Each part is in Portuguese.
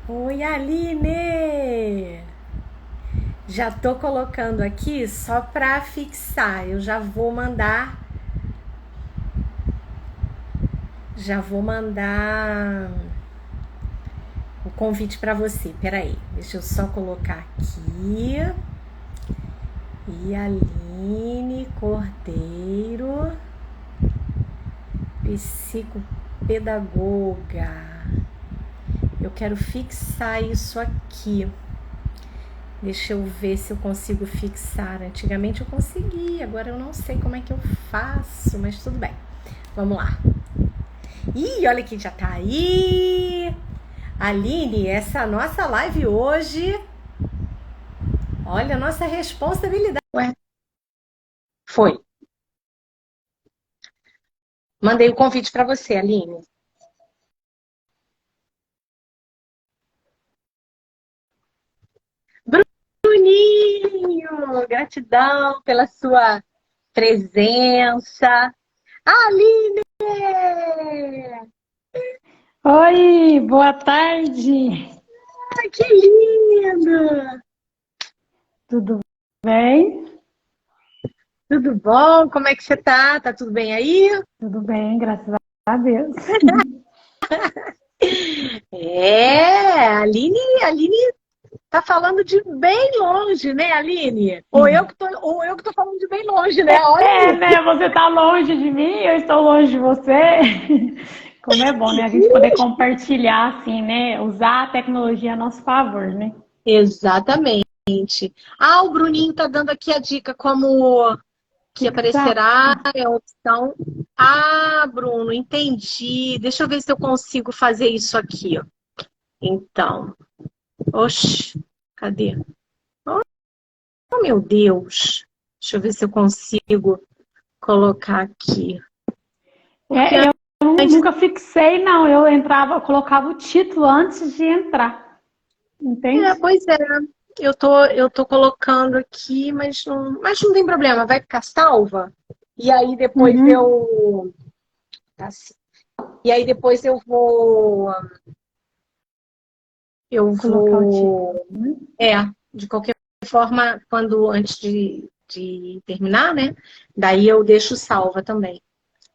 Oi, Aline! Já tô colocando aqui só para fixar. Eu já vou mandar o convite para você. Peraí, deixa eu só colocar aqui. E Aline Cordeiro, psicopedagoga. Eu quero fixar isso aqui. Deixa eu ver se eu consigo fixar. Antigamente eu conseguia, agora eu não sei como é que eu faço, mas tudo bem. Vamos lá. Ih, olha quem já tá aí! Aline, essa nossa live hoje, olha a nossa responsabilidade. Ué, foi. Mandei o convite para você, Aline. Bruninho, gratidão pela sua presença. Aline! Oi, boa tarde. Ai, que lindo! Tudo bem? Tudo bom? Como é que você tá? Tá tudo bem aí? Tudo bem, graças a Deus. Aline tá falando de bem longe, né, Aline? Ou eu que tô falando de bem longe, né? Olha É, aí. né? Você está longe de mim, eu estou longe de você. Como é bom, né? A gente poder compartilhar, assim, né? Usar a tecnologia a nosso favor, né? Exatamente. Ah, o Bruninho tá dando aqui a dica como que Fixar. aparecerá é a opção. Ah, Bruno, entendi. Deixa eu ver se eu consigo fazer isso aqui, ó. Então, oxe, cadê? Oh, meu Deus. Deixa eu ver se eu consigo colocar aqui. Porque É, eu antes, nunca fixei, não. Eu entrava, eu colocava o título antes de entrar. Entende? pois é, eu tô colocando aqui, mas não tem problema, vai ficar salva. E aí depois Uhum. tá assim. E aí depois eu Colocar o vou, título, né? de qualquer forma, antes de terminar, né? Daí eu deixo salva também.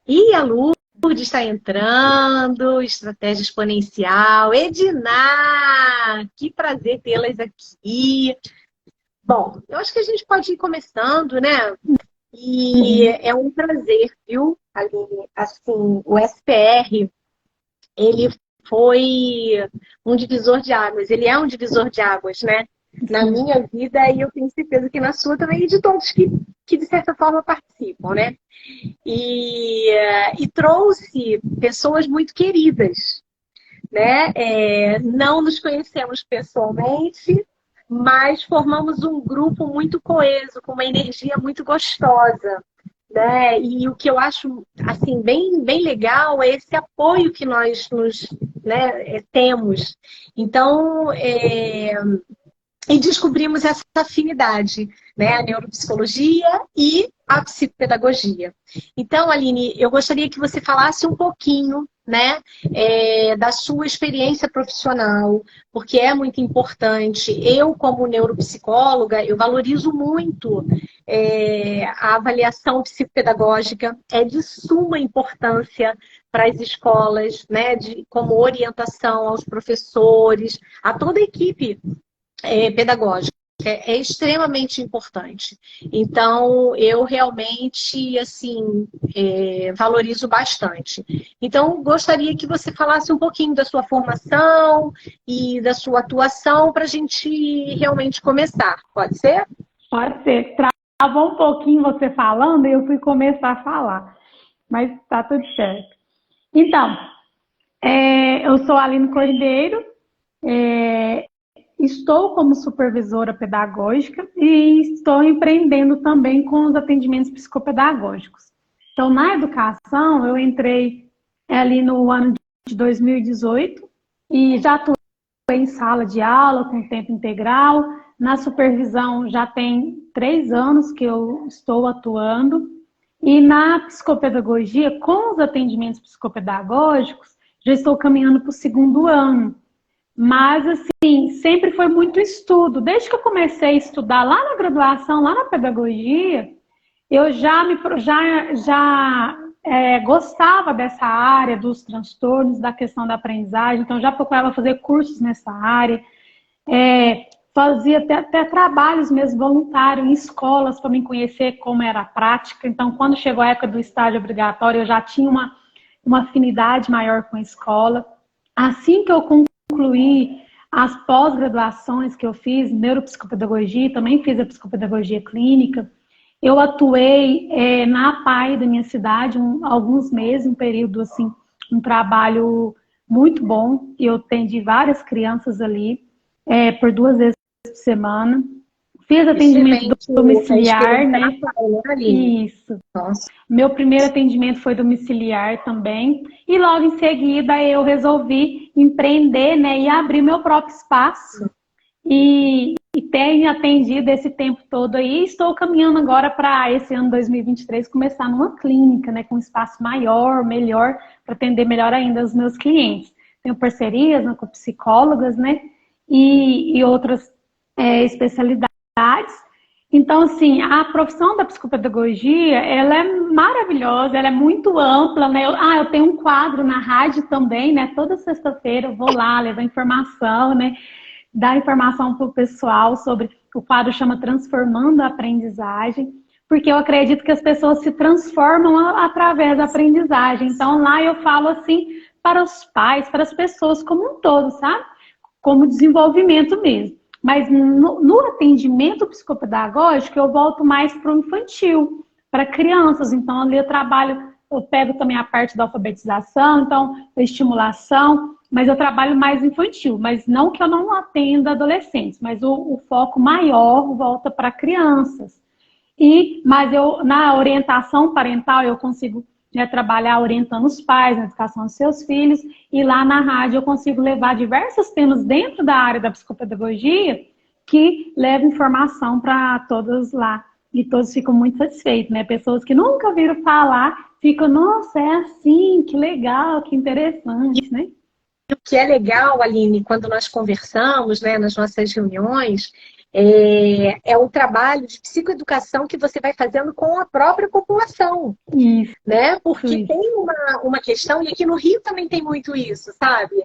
E a Lourdes está entrando, estratégia exponencial. Ednar, que prazer tê-las aqui. Bom, eu acho que a gente pode ir começando, né? E Uhum. é um prazer, viu, Aline? Assim, o SPR, ele foi um divisor de águas. Ele é um divisor de águas, né? Na Sim. minha vida, e eu tenho certeza que na sua também, e de todos que de certa forma participam, né? E trouxe pessoas muito queridas, né? Não nos conhecemos pessoalmente, mas formamos um grupo muito coeso, com uma energia muito gostosa, né? E o que eu acho assim bem legal é esse apoio que nós temos. Então, e descobrimos essa afinidade, né? A neuropsicologia e a psicopedagogia. Então, Aline, eu gostaria que você falasse um pouquinho, né, da sua experiência profissional, porque é muito importante. Eu, como neuropsicóloga, eu valorizo muito a avaliação psicopedagógica, é de suma importância para as escolas, né, como orientação aos professores, a toda a equipe pedagógica é extremamente importante. Então, eu realmente, assim, valorizo bastante. Então, gostaria que você falasse um pouquinho da sua formação e da sua atuação para a gente realmente começar. Pode ser? Pode ser. Travou um pouquinho você falando e eu fui começar a falar. Mas tá tudo certo. Então, eu sou a Aline Cordeiro, é, estou como supervisora pedagógica e estou empreendendo também com os atendimentos psicopedagógicos. Então, na educação, eu entrei ali no ano de 2018 e já atuei em sala de aula com tempo integral. Na supervisão já tem 3 anos que eu estou atuando. E na psicopedagogia, com os atendimentos psicopedagógicos, já estou caminhando para o segundo ano. Mas, assim, sempre foi muito estudo. Desde que eu comecei a estudar lá na graduação, lá na pedagogia, eu gostava dessa área dos transtornos, da questão da aprendizagem, então já procurava fazer cursos nessa área, fazia até trabalhos mesmo voluntários em escolas para me conhecer como era a prática. Então, quando chegou a época do estágio obrigatório, eu já tinha uma afinidade maior com a escola. Assim que eu concluí as pós-graduações que eu fiz, neuropsicopedagogia, também fiz a psicopedagogia clínica, eu atuei na APAE da minha cidade alguns meses, um período assim, um trabalho muito bom. Eu atendi várias crianças ali por 2 vezes por semana. Fiz atendimento domiciliar, né? Isso. Nossa. Meu primeiro atendimento foi domiciliar também. E logo em seguida eu resolvi empreender, né? E abrir meu próprio espaço. E tenho atendido esse tempo todo aí. Estou caminhando agora para esse ano 2023 começar numa clínica, né? Com um espaço maior, melhor, para atender melhor ainda os meus clientes. Tenho parcerias, né, com psicólogas, né? E outras especialidades. Então, assim, a profissão da psicopedagogia, ela é maravilhosa, ela é muito ampla, né? Eu tenho um quadro na rádio também, né? Toda sexta-feira eu vou lá levar informação, né? Dar informação para o pessoal sobre... O quadro chama Transformando a Aprendizagem, porque eu acredito que as pessoas se transformam através da aprendizagem. Então, lá eu falo, assim, para os pais, para as pessoas como um todo, sabe? Como desenvolvimento mesmo. Mas no atendimento psicopedagógico, eu volto mais para o infantil, para crianças. Então, ali eu pego também a parte da alfabetização, então, a estimulação, mas eu trabalho mais infantil. Mas não que eu não atenda adolescentes, mas o foco maior volta para crianças. Mas na orientação parental, eu consigo trabalhar orientando os pais na educação dos seus filhos, e lá na rádio eu consigo levar diversos temas dentro da área da psicopedagogia que levam informação para todos lá, e todos ficam muito satisfeitos, né? Pessoas que nunca ouviram falar ficam, nossa, é assim, que legal, que interessante, né? O que é legal, Aline, quando nós conversamos, né, nas nossas reuniões, é o trabalho de psicoeducação que você vai fazendo com a própria população. Isso. Né? Porque tem uma questão, e aqui no Rio também tem muito isso, sabe?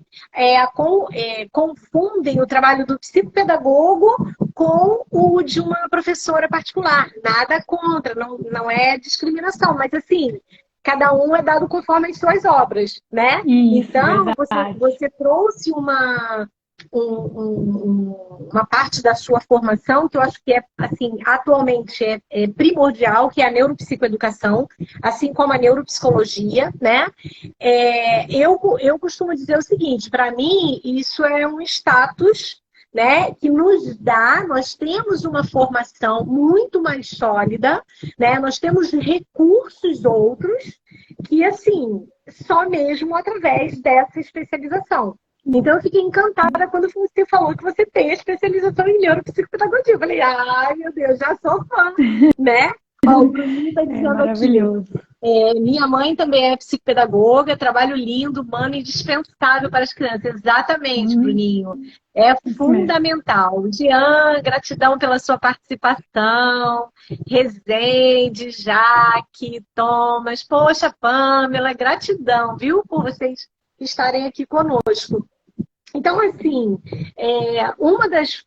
Confundem o trabalho do psicopedagogo com o de uma professora particular. Nada contra, não é discriminação, mas assim, cada um é dado conforme as suas obras, né? Isso, então, você trouxe uma parte da sua formação que eu acho que assim, atualmente é primordial, que é a neuropsicoeducação, assim como a neuropsicologia, né? Eu costumo dizer o seguinte, para mim, isso é um status, né, que nós temos uma formação muito mais sólida, né? Nós temos recursos outros que, assim, só mesmo através dessa especialização. Então, eu fiquei encantada quando você falou que você tem a especialização em neuropsicopedagogia. Eu falei, ai, meu Deus, já sou fã, né? O Bruninho está dizendo maravilhoso. Aqui. Minha mãe também é psicopedagoga, trabalho lindo, humano e indispensável para as crianças. Exatamente, Bruninho. É fundamental. Diane, gratidão pela sua participação. Rezende, Jaque, Thomas. Poxa, Pamela, gratidão, viu, por vocês estarem aqui conosco. Então, assim, uma das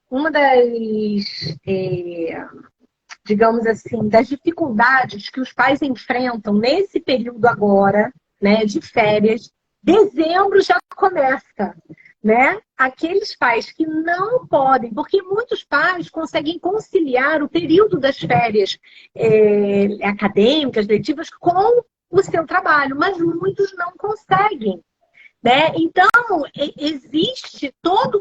digamos assim, das dificuldades que os pais enfrentam nesse período agora, né, de férias, dezembro já começa, né? Aqueles pais que não podem, porque muitos pais conseguem conciliar o período das férias acadêmicas, letivas, com o seu trabalho, mas muitos não conseguem. Né? Então, existe toda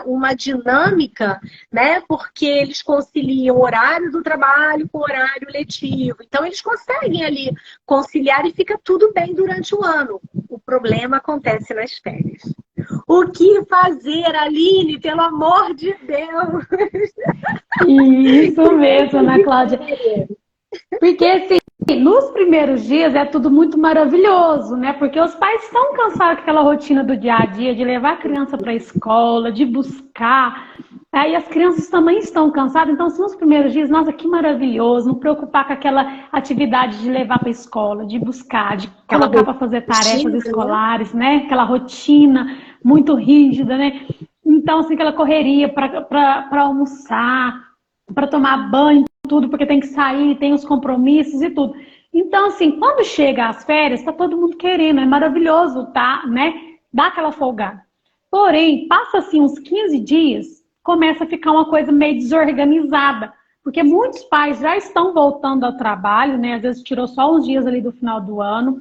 uma dinâmica, né? Porque eles conciliam o horário do trabalho com o horário letivo. Então, eles conseguem ali conciliar e fica tudo bem durante o ano. O problema acontece nas férias. O que fazer, Aline? Pelo amor de Deus! Isso mesmo, Ana Cláudia. Porque, assim, nos primeiros dias é tudo muito maravilhoso, né? Porque os pais estão cansados daquela rotina do dia a dia, de levar a criança para a escola, de buscar. Aí as crianças também estão cansadas. Então, assim, nos primeiros dias, nossa, que maravilhoso, não preocupar com aquela atividade de levar para a escola, de buscar, de colocar para fazer tarefas escolares, né? Aquela rotina muito rígida, né? Então, assim, aquela correria para almoçar, para tomar banho, tudo, porque tem que sair, tem os compromissos e tudo. Então, assim, quando chega as férias, tá todo mundo querendo, é maravilhoso, tá, né? Dá aquela folgada. Porém, passa assim uns 15 dias, começa a ficar uma coisa meio desorganizada, porque muitos pais já estão voltando ao trabalho, né? Às vezes tirou só uns dias ali do final do ano,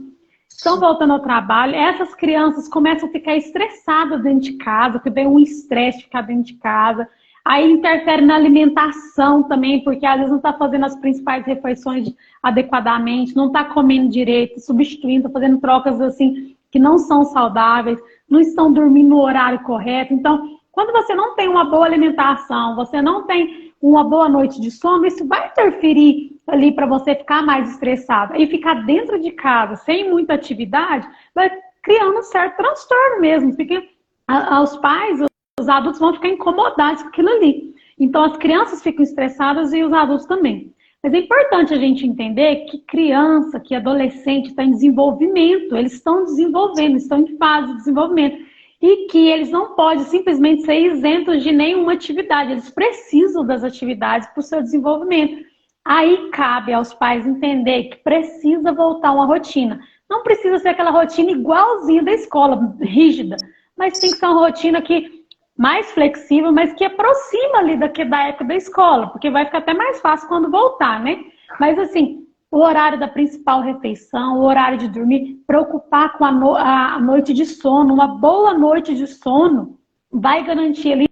estão voltando ao trabalho, essas crianças começam a ficar estressadas dentro de casa, que vem um estresse ficar dentro de casa. Aí interfere na alimentação também, porque às vezes não está fazendo as principais refeições adequadamente, não está comendo direito, substituindo, tá fazendo trocas assim que não são saudáveis, não estão dormindo no horário correto. Então, quando você não tem uma boa alimentação, você não tem uma boa noite de sono, isso vai interferir ali para você ficar mais estressado. E ficar dentro de casa, sem muita atividade, vai criando um certo transtorno mesmo, porque os pais, os adultos vão ficar incomodados com aquilo ali. Então, as crianças ficam estressadas e os adultos também. Mas é importante a gente entender que criança, que adolescente está em desenvolvimento, eles estão desenvolvendo, estão em fase de desenvolvimento. E que eles não podem simplesmente ser isentos de nenhuma atividade. Eles precisam das atividades para o seu desenvolvimento. Aí cabe aos pais entender que precisa voltar uma rotina. Não precisa ser aquela rotina igualzinha da escola, rígida. Mas tem que ser uma rotina que mais flexível, mas que aproxima ali da época da escola, porque vai ficar até mais fácil quando voltar, né? Mas assim, o horário da principal refeição, o horário de dormir, preocupar com a noite de sono, uma boa noite de sono vai garantir ali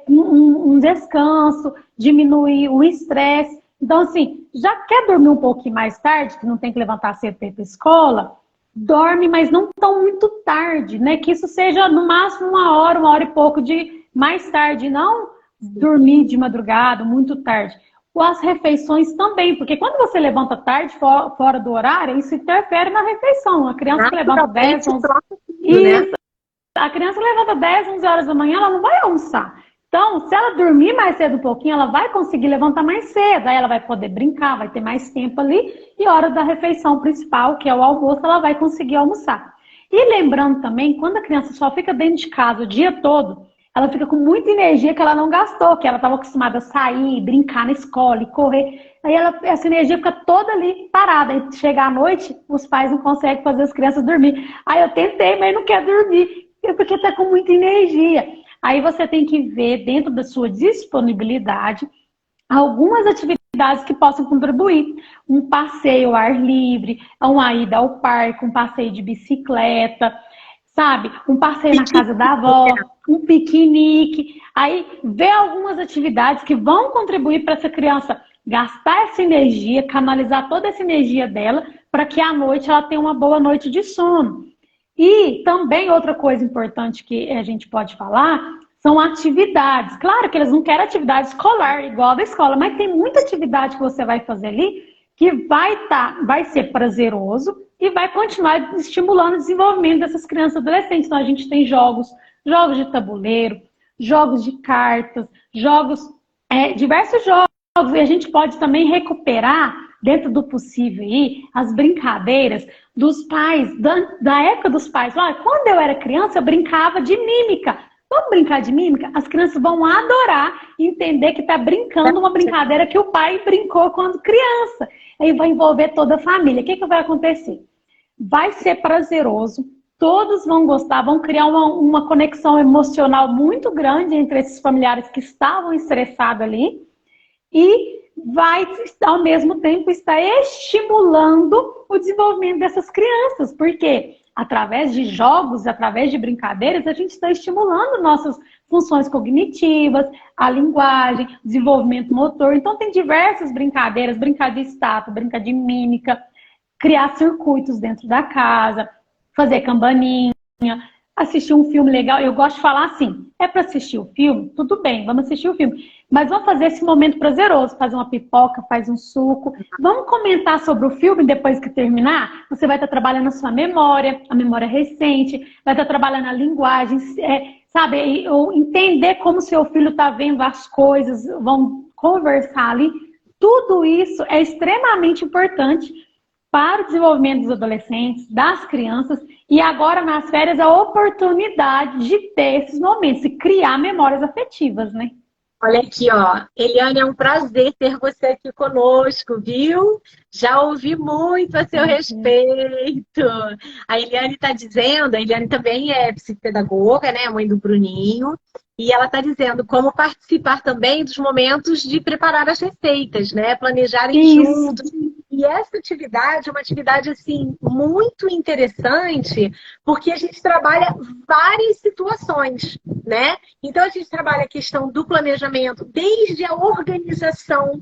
um descanso, diminuir o estresse. Então assim, já quer dormir um pouquinho mais tarde, que não tem que levantar cedo para ir para a escola, dorme, mas não tão muito tarde, né? Que isso seja no máximo uma hora e pouco de mais tarde, não dormir de madrugada, muito tarde. Ou as refeições também, porque quando você levanta tarde, fora do horário, isso interfere na refeição. A criança que levanta 10, 11... Isso. A criança levanta 10, 11 horas da manhã, ela não vai almoçar. Então, se ela dormir mais cedo um pouquinho, ela vai conseguir levantar mais cedo. Aí ela vai poder brincar, vai ter mais tempo ali. E a hora da refeição principal, que é o almoço, ela vai conseguir almoçar. E lembrando também, quando a criança só fica dentro de casa o dia todo, ela fica com muita energia que ela não gastou, que ela estava acostumada a sair, brincar na escola e correr. Aí essa energia fica toda ali parada. Aí chega à noite, os pais não conseguem fazer as crianças dormir. Aí eu tentei, mas não quer dormir, porque está com muita energia. Aí você tem que ver, dentro da sua disponibilidade, algumas atividades que possam contribuir. Um passeio ao ar livre, uma ida ao parque, um passeio de bicicleta, sabe? Um passeio na casa da avó, um piquenique. Aí vê algumas atividades que vão contribuir para essa criança gastar essa energia, canalizar toda essa energia dela, para que à noite ela tenha uma boa noite de sono. E também outra coisa importante que a gente pode falar são atividades. Claro que eles não querem atividade escolar, igual a da escola, mas tem muita atividade que você vai fazer ali que vai ser prazeroso e vai continuar estimulando o desenvolvimento dessas crianças e adolescentes. Então a gente tem jogos de tabuleiro, jogos de cartas, diversos jogos. E a gente pode também recuperar, dentro do possível aí, as brincadeiras dos pais, da época dos pais. Quando eu era criança, eu brincava de mímica. Vamos brincar de mímica? As crianças vão adorar entender que está brincando uma brincadeira que o pai brincou quando criança. Aí vai envolver toda a família. O que vai acontecer? Vai ser prazeroso, todos vão gostar, vão criar uma conexão emocional muito grande entre esses familiares que estavam estressados ali e vai, ao mesmo tempo, estar estimulando o desenvolvimento dessas crianças, porque através de jogos, através de brincadeiras, a gente está estimulando nossas funções cognitivas, a linguagem, desenvolvimento motor. Então, tem diversas brincadeiras, brincar de estátua, brincar de mímica, criar circuitos dentro da casa, fazer campainha, assistir um filme legal, eu gosto de falar assim, é para assistir o filme? Tudo bem, vamos assistir o filme. Mas vamos fazer esse momento prazeroso, fazer uma pipoca, faz um suco. Vamos comentar sobre o filme depois que terminar? Você vai estar trabalhando a sua memória, a memória recente, vai estar trabalhando a linguagem, sabe? Ou entender como seu filho está vendo as coisas, vão conversar ali. Tudo isso é extremamente importante para o desenvolvimento dos adolescentes, das crianças, e agora nas férias a oportunidade de ter esses momentos e criar memórias afetivas, né? Olha aqui, ó. Eliane, é um prazer ter você aqui conosco, viu? Já ouvi muito a seu respeito. A Eliane está dizendo, a Eliane também é psicopedagoga, né? Mãe do Bruninho. E ela está dizendo como participar também dos momentos de preparar as receitas, né? Planejarem juntos. E essa atividade é uma atividade, assim, muito interessante, porque a gente trabalha várias situações, né? Então, a gente trabalha a questão do planejamento, desde a organização,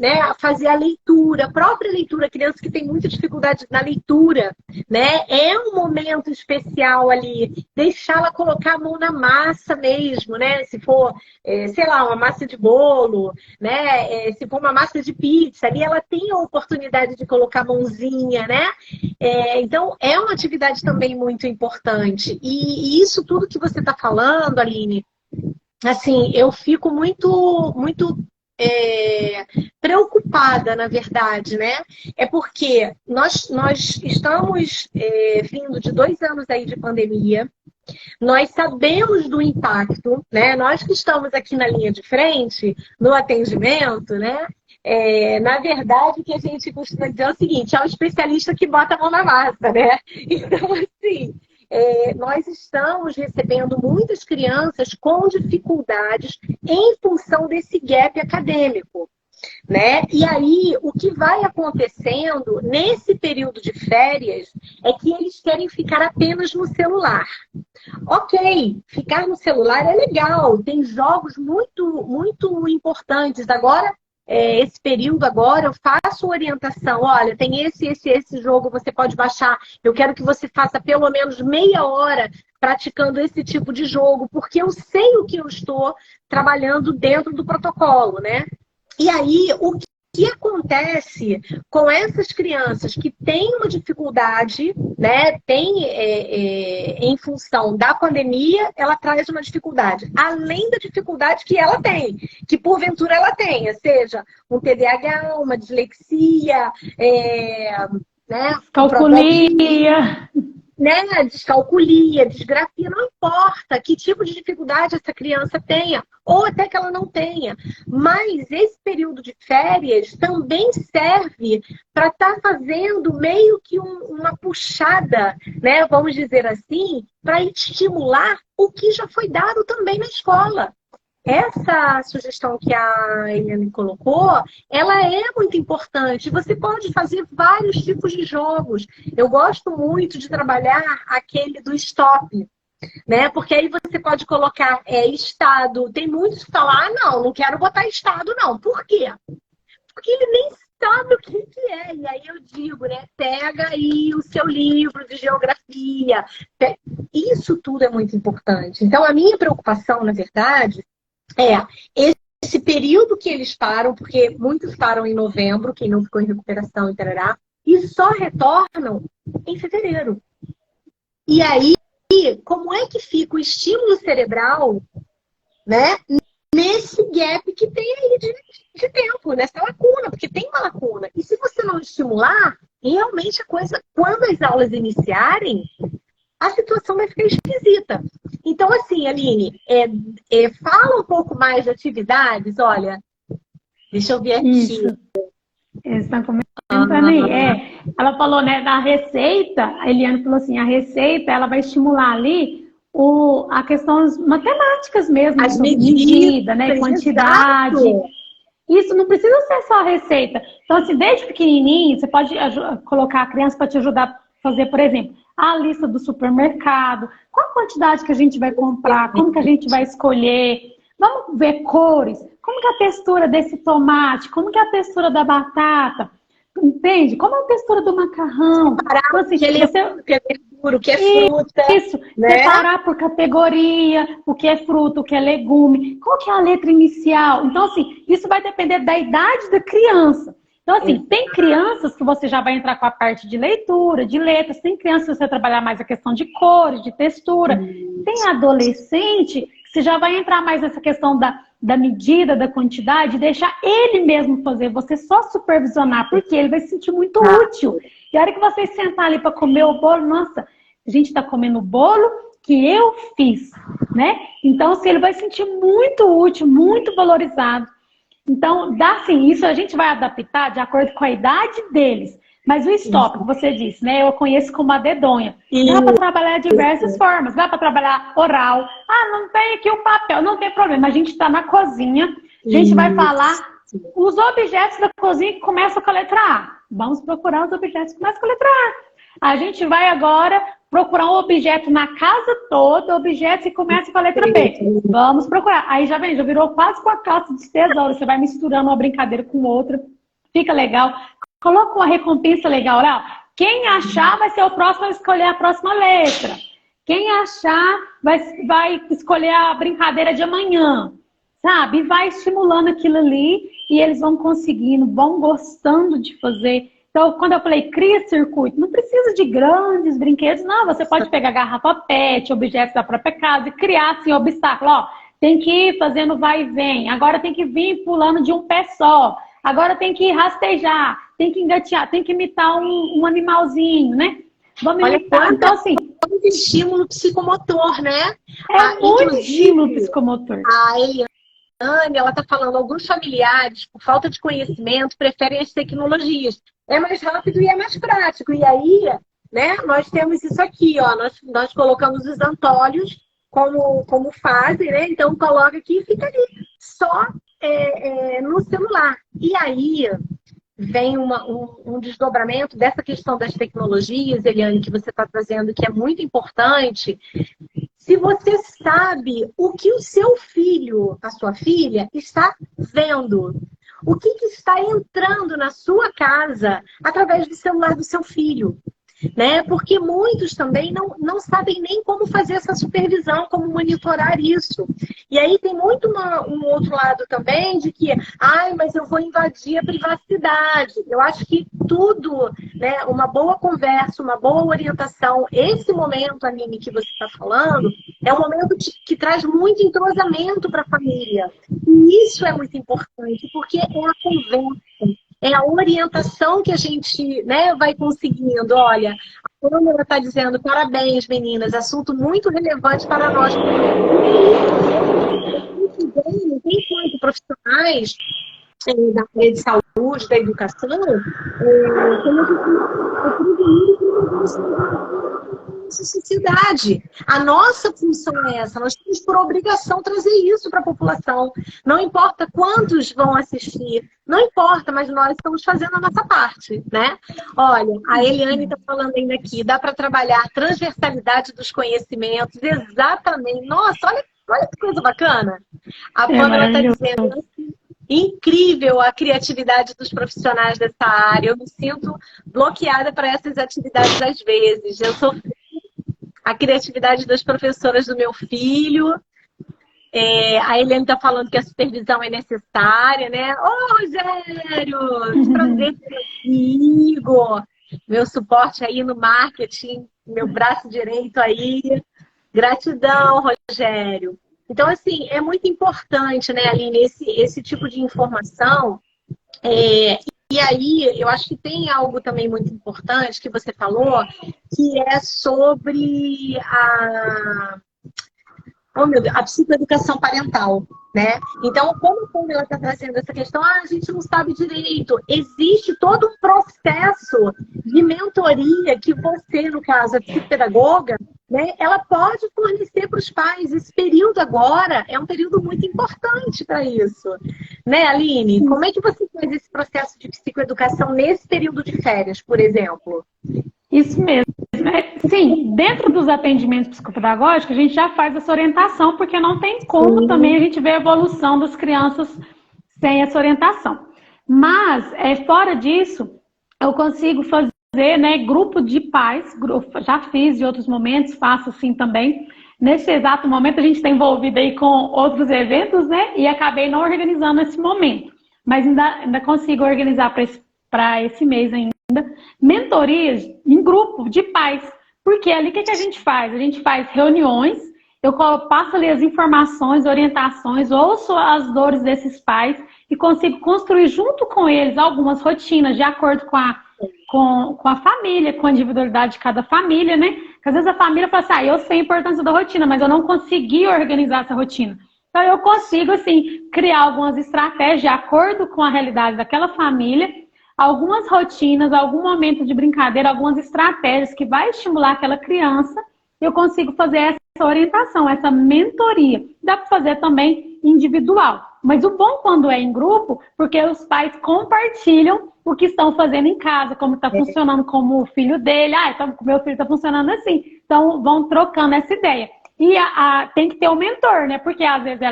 né? Fazer a leitura, a própria leitura, criança que tem muita dificuldade na leitura, né? É um momento especial ali, deixá-la colocar a mão na massa mesmo, né? Se for, sei lá, uma massa de bolo, né? Se for uma massa de pizza, ali ela tem a oportunidade de colocar a mãozinha, né? Então, é uma atividade também muito importante. E isso tudo que você está falando, Aline, assim, eu fico muito preocupada, na verdade, né? É porque nós estamos vindo de 2 anos aí de pandemia. Nós sabemos do impacto, né? Nós que estamos aqui na linha de frente, no atendimento, né? Na verdade, o que a gente costuma dizer é o seguinte, é o especialista que bota a mão na massa, né? Então, assim, nós estamos recebendo muitas crianças com dificuldades em função desse gap acadêmico, né? E aí, o que vai acontecendo nesse período de férias é que eles querem ficar apenas no celular. Ok, ficar no celular é legal, tem jogos muito importantes. Agora, esse período agora, eu faço orientação. Olha, tem esse jogo, você pode baixar. Eu quero que você faça pelo menos meia hora praticando esse tipo de jogo, porque eu sei o que eu estou trabalhando dentro do protocolo, né? E aí, o que acontece com essas crianças que têm uma dificuldade, né? Em função da pandemia, ela traz uma dificuldade, além da dificuldade que ela tem, que porventura ela tenha, seja um TDAH, uma dislexia, né? Calculia. Né? Descalculia, disgrafia, não importa que tipo de dificuldade essa criança tenha, ou até que ela não tenha. Mas esse período de férias também serve para estar fazendo meio que uma puxada, né? Vamos dizer assim, para estimular o que já foi dado também na escola. Essa sugestão que a Eliane colocou, ela é muito importante. Você pode fazer vários tipos de jogos. Eu gosto muito de trabalhar aquele do stop, né? Porque aí você pode colocar estado. Tem muitos que falam, não quero botar estado, não. Por quê? Porque ele nem sabe o que é. E aí eu digo, né? Pega aí o seu livro de geografia. Isso tudo é muito importante. Então, a minha preocupação, na verdade, esse período que eles param, porque muitos param em novembro, quem não ficou em recuperação e tarará, e só retornam em fevereiro. E aí, como é que fica o estímulo cerebral, né, nesse gap que tem aí de tempo, nessa lacuna, porque tem uma lacuna. E se você não estimular, realmente a coisa, quando as aulas iniciarem, a situação vai ficar esquisita. Então, assim, Aline, fala um pouco mais de atividades. Olha, deixa eu ver aqui. Isso. Eles estão comentando aí. Ela falou, né, da receita, a Eliane falou assim, a receita, ela vai estimular ali a questão das matemáticas mesmo, as medida, né, quantidade. Exato. Isso não precisa ser só a receita. Então, assim, desde pequenininho, você pode colocar a criança para te ajudar a fazer, por exemplo, a lista do supermercado, qual a quantidade que a gente vai comprar, como que a gente vai escolher, vamos ver cores, como que é a textura desse tomate, como que é a textura da batata, Entende? Como é a textura do macarrão. Então, assim, O que é legume, o que é verdura, o que é fruta. Isso, né? separar por categoria, o que é fruta, o que é legume, qual que é a letra inicial. Então, assim, isso vai depender da idade da criança. Então, assim, tem crianças que você já vai entrar com a parte de leitura, de letras, tem crianças que você vai trabalhar mais a questão de cores, de textura. Tem adolescente que você já vai entrar mais nessa questão da medida, da quantidade, deixar ele mesmo fazer, você só supervisionar, porque ele vai se sentir muito útil. E a hora que você sentar ali para comer o bolo, nossa, a gente está comendo o bolo que eu fiz, né? Então, assim, ele vai se sentir muito útil, muito valorizado. Então, dá sim, isso a gente vai adaptar de acordo com a idade deles. Mas o stop, que você disse, né? Eu conheço como a dedonha. Dá para trabalhar de diversas formas. Dá para trabalhar oral. Ah, não tem aqui o papel. Não tem problema. A gente está na cozinha. A gente vai falar os objetos da cozinha que começam com a letra A. Vamos procurar os objetos que começam com a letra A. A gente vai agora procurar um objeto na casa toda, objetos que começam com a letra B. Vamos procurar. Aí já vem, já virou quase uma caça de tesouro. Você vai misturando uma brincadeira com outra. Fica legal. Coloca uma recompensa legal. Olha, quem achar vai ser o próximo a escolher a próxima letra. Quem achar vai escolher a brincadeira de amanhã. Sabe? E vai estimulando aquilo ali e eles vão conseguindo, vão gostando de fazer. Então, quando eu falei cria circuito, não precisa de grandes brinquedos, não. Você pode pegar garrafa PET, objetos da própria casa e criar assim, obstáculo. Ó, tem que ir fazendo vai e vem. Agora tem que vir pulando de um pé só. Agora tem que rastejar, tem que engatear, tem que imitar um animalzinho, né? Vamos imitar. Então, assim, muito estímulo psicomotor, né? Muito estímulo psicomotor. A Eliane, ela está falando, alguns familiares, por falta de conhecimento, preferem as tecnologias. É mais rápido e é mais prático. E aí, né, nós temos isso aqui, ó. Nós colocamos os antólios como fase, né? Então, coloca aqui e fica ali. Só no celular. E aí vem um desdobramento dessa questão das tecnologias, Eliane, que você está trazendo, que é muito importante. Se você sabe o que o seu filho, a sua filha, está vendo, o que está entrando na sua casa através do celular do seu filho. Né? Porque muitos também não sabem nem como fazer essa supervisão, como monitorar isso. E aí tem muito um outro lado também de que, mas eu vou invadir a privacidade. Eu acho que tudo, né, uma boa conversa, uma boa orientação, esse momento, Aline, que você está falando, é um momento que traz muito entrosamento para a família. E isso é muito importante, porque é a conversa. É a orientação que a gente, né, vai conseguindo. Olha, a Câmara está dizendo, parabéns, meninas, assunto muito relevante para nós. Enquanto profissionais da área de saúde, da educação, como nossa sociedade. A nossa função é essa. Nós temos por obrigação trazer isso para a população. Não importa quantos vão assistir, não importa, mas nós estamos fazendo a nossa parte, né? Olha, a Eliane está falando ainda aqui, dá para trabalhar a transversalidade dos conhecimentos, exatamente. Nossa, olha que coisa bacana. A Pamela está dizendo assim, incrível a criatividade dos profissionais dessa área. Eu me sinto bloqueada para essas atividades às vezes. Eu sou a criatividade das professoras do meu filho. A Eliane está falando que a supervisão é necessária, né? Ô, Rogério, que prazer ter comigo. Meu suporte aí no marketing, meu braço direito aí. Gratidão, Rogério. Então, assim, é muito importante, né, Aline, esse tipo de informação. E aí, eu acho que tem algo também muito importante que você falou, que é sobre a psicoeducação parental, né? Então, como ela está trazendo essa questão, a gente não sabe direito. Existe todo um processo de mentoria que você, no caso, a psicopedagoga, né, ela pode fornecer para os pais. Esse período agora é um período muito importante para isso. Né, Aline? Como é que você faz esse processo de psicoeducação nesse período de férias, por exemplo? Isso mesmo. Sim, dentro dos atendimentos psicopedagógicos, a gente já faz essa orientação, porque não tem como também a gente ver a evolução das crianças sem essa orientação. Mas, fora disso, eu consigo fazer, né, grupo de pais, já fiz em outros momentos, faço assim também. Nesse exato momento a gente está envolvido aí com outros eventos, né, e acabei não organizando esse momento, mas ainda consigo organizar para esse mês ainda, mentorias em grupo de pais, porque ali o que a gente faz? A gente faz reuniões, eu passo ali as informações, orientações, ouço as dores desses pais e consigo construir junto com eles algumas rotinas de acordo com a família, com a individualidade de cada família, né? Porque às vezes a família fala assim, eu sei a importância da rotina, mas eu não consegui organizar essa rotina. Então eu consigo, assim, criar algumas estratégias de acordo com a realidade daquela família, algumas rotinas, algum momento de brincadeira, algumas estratégias que vai estimular aquela criança, eu consigo fazer essa orientação, essa mentoria. Dá para fazer também individual. Mas o bom quando é em grupo, porque os pais compartilham o que estão fazendo em casa, como está funcionando como o filho dele. Então, meu filho está funcionando assim. Então, vão trocando essa ideia. E tem que ter um mentor, né? Porque às vezes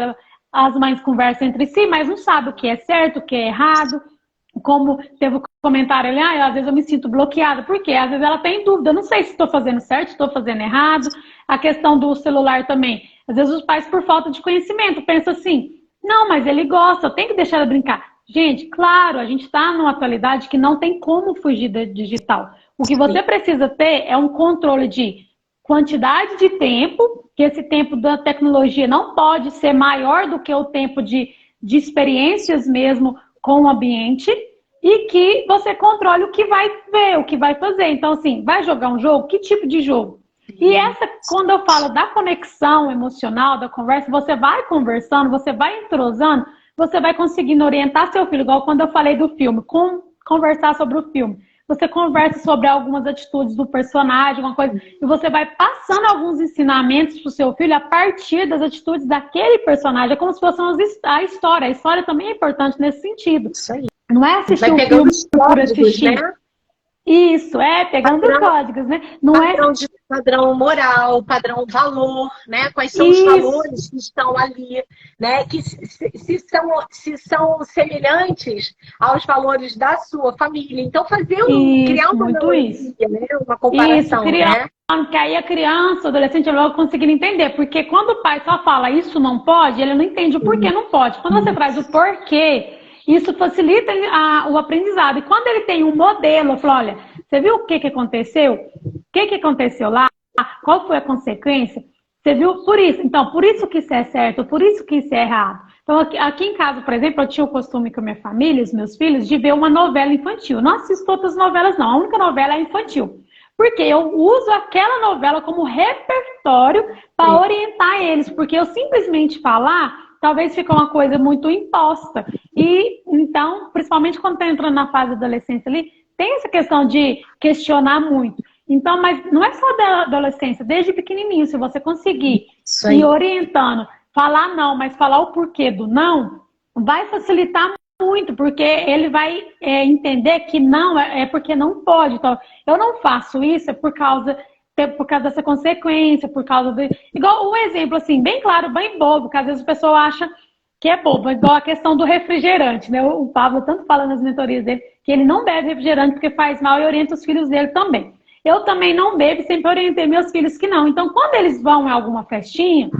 as mães conversam entre si, mas não sabem o que é certo, o que é errado. Como teve um comentário ali, às vezes eu me sinto bloqueada. Por quê? Às vezes ela tem dúvida. Eu não sei se estou fazendo certo, se estou fazendo errado. A questão do celular também. Às vezes os pais, por falta de conhecimento, pensam assim, não, mas ele gosta, eu tenho que deixar ele brincar. Gente, claro, a gente está numa atualidade que não tem como fugir da digital. O que você precisa ter é um controle de quantidade de tempo, que esse tempo da tecnologia não pode ser maior do que o tempo de experiências mesmo com o ambiente, e que você controle o que vai ver, o que vai fazer. Então, assim, vai jogar um jogo? Que tipo de jogo? E quando eu falo da conexão emocional, da conversa, você vai conversando, você vai entrosando, você vai conseguindo orientar seu filho, igual quando eu falei do filme, conversar sobre o filme. Você conversa sobre algumas atitudes do personagem, uma coisa, e você vai passando alguns ensinamentos para o seu filho a partir das atitudes daquele personagem. É como se fosse a história. A história também é importante nesse sentido. Isso aí. Não é assistir um filme por assistir. Né? Isso, pegando os códigos, né? Não Padrão moral, padrão valor, né? Quais são os valores que estão ali, né? Que se são semelhantes aos valores da sua família. Então, criar uma analogia, né? Uma comparação, né? Que aí a criança, o adolescente, logo conseguir entender. Porque quando o pai só fala isso não pode, ele não entende o porquê não pode. Quando você traz o porquê, isso facilita o aprendizado. E quando ele tem um modelo, eu falo, olha, você viu o que aconteceu? O que aconteceu lá? Qual foi a consequência? Você viu? Por isso. Então, por isso que isso é certo, por isso que isso é errado. Então, aqui em casa, por exemplo, eu tinha o costume com a minha família, os meus filhos, de ver uma novela infantil. Eu não assisto outras novelas, não. A única novela é infantil. Porque eu uso aquela novela como repertório para orientar eles. Porque eu simplesmente falar, talvez fique uma coisa muito imposta. E, então, principalmente quando está entrando na fase da adolescência ali, tem essa questão de questionar muito. Então, mas não é só da adolescência, desde pequenininho, se você conseguir ir orientando, falar não, mas falar o porquê do não, vai facilitar muito, porque ele vai entender que não é porque não pode. Então, eu não faço isso por causa dessa consequência, por causa de... Igual um exemplo, assim, bem claro, bem bobo, que às vezes a pessoa acha que é bobo, igual a questão do refrigerante, né? O Pablo tanto fala nas mentorias dele que ele não bebe refrigerante porque faz mal e orienta os filhos dele também. Eu também não bebo, sempre orientei meus filhos que não. Então, quando eles vão em alguma festinha,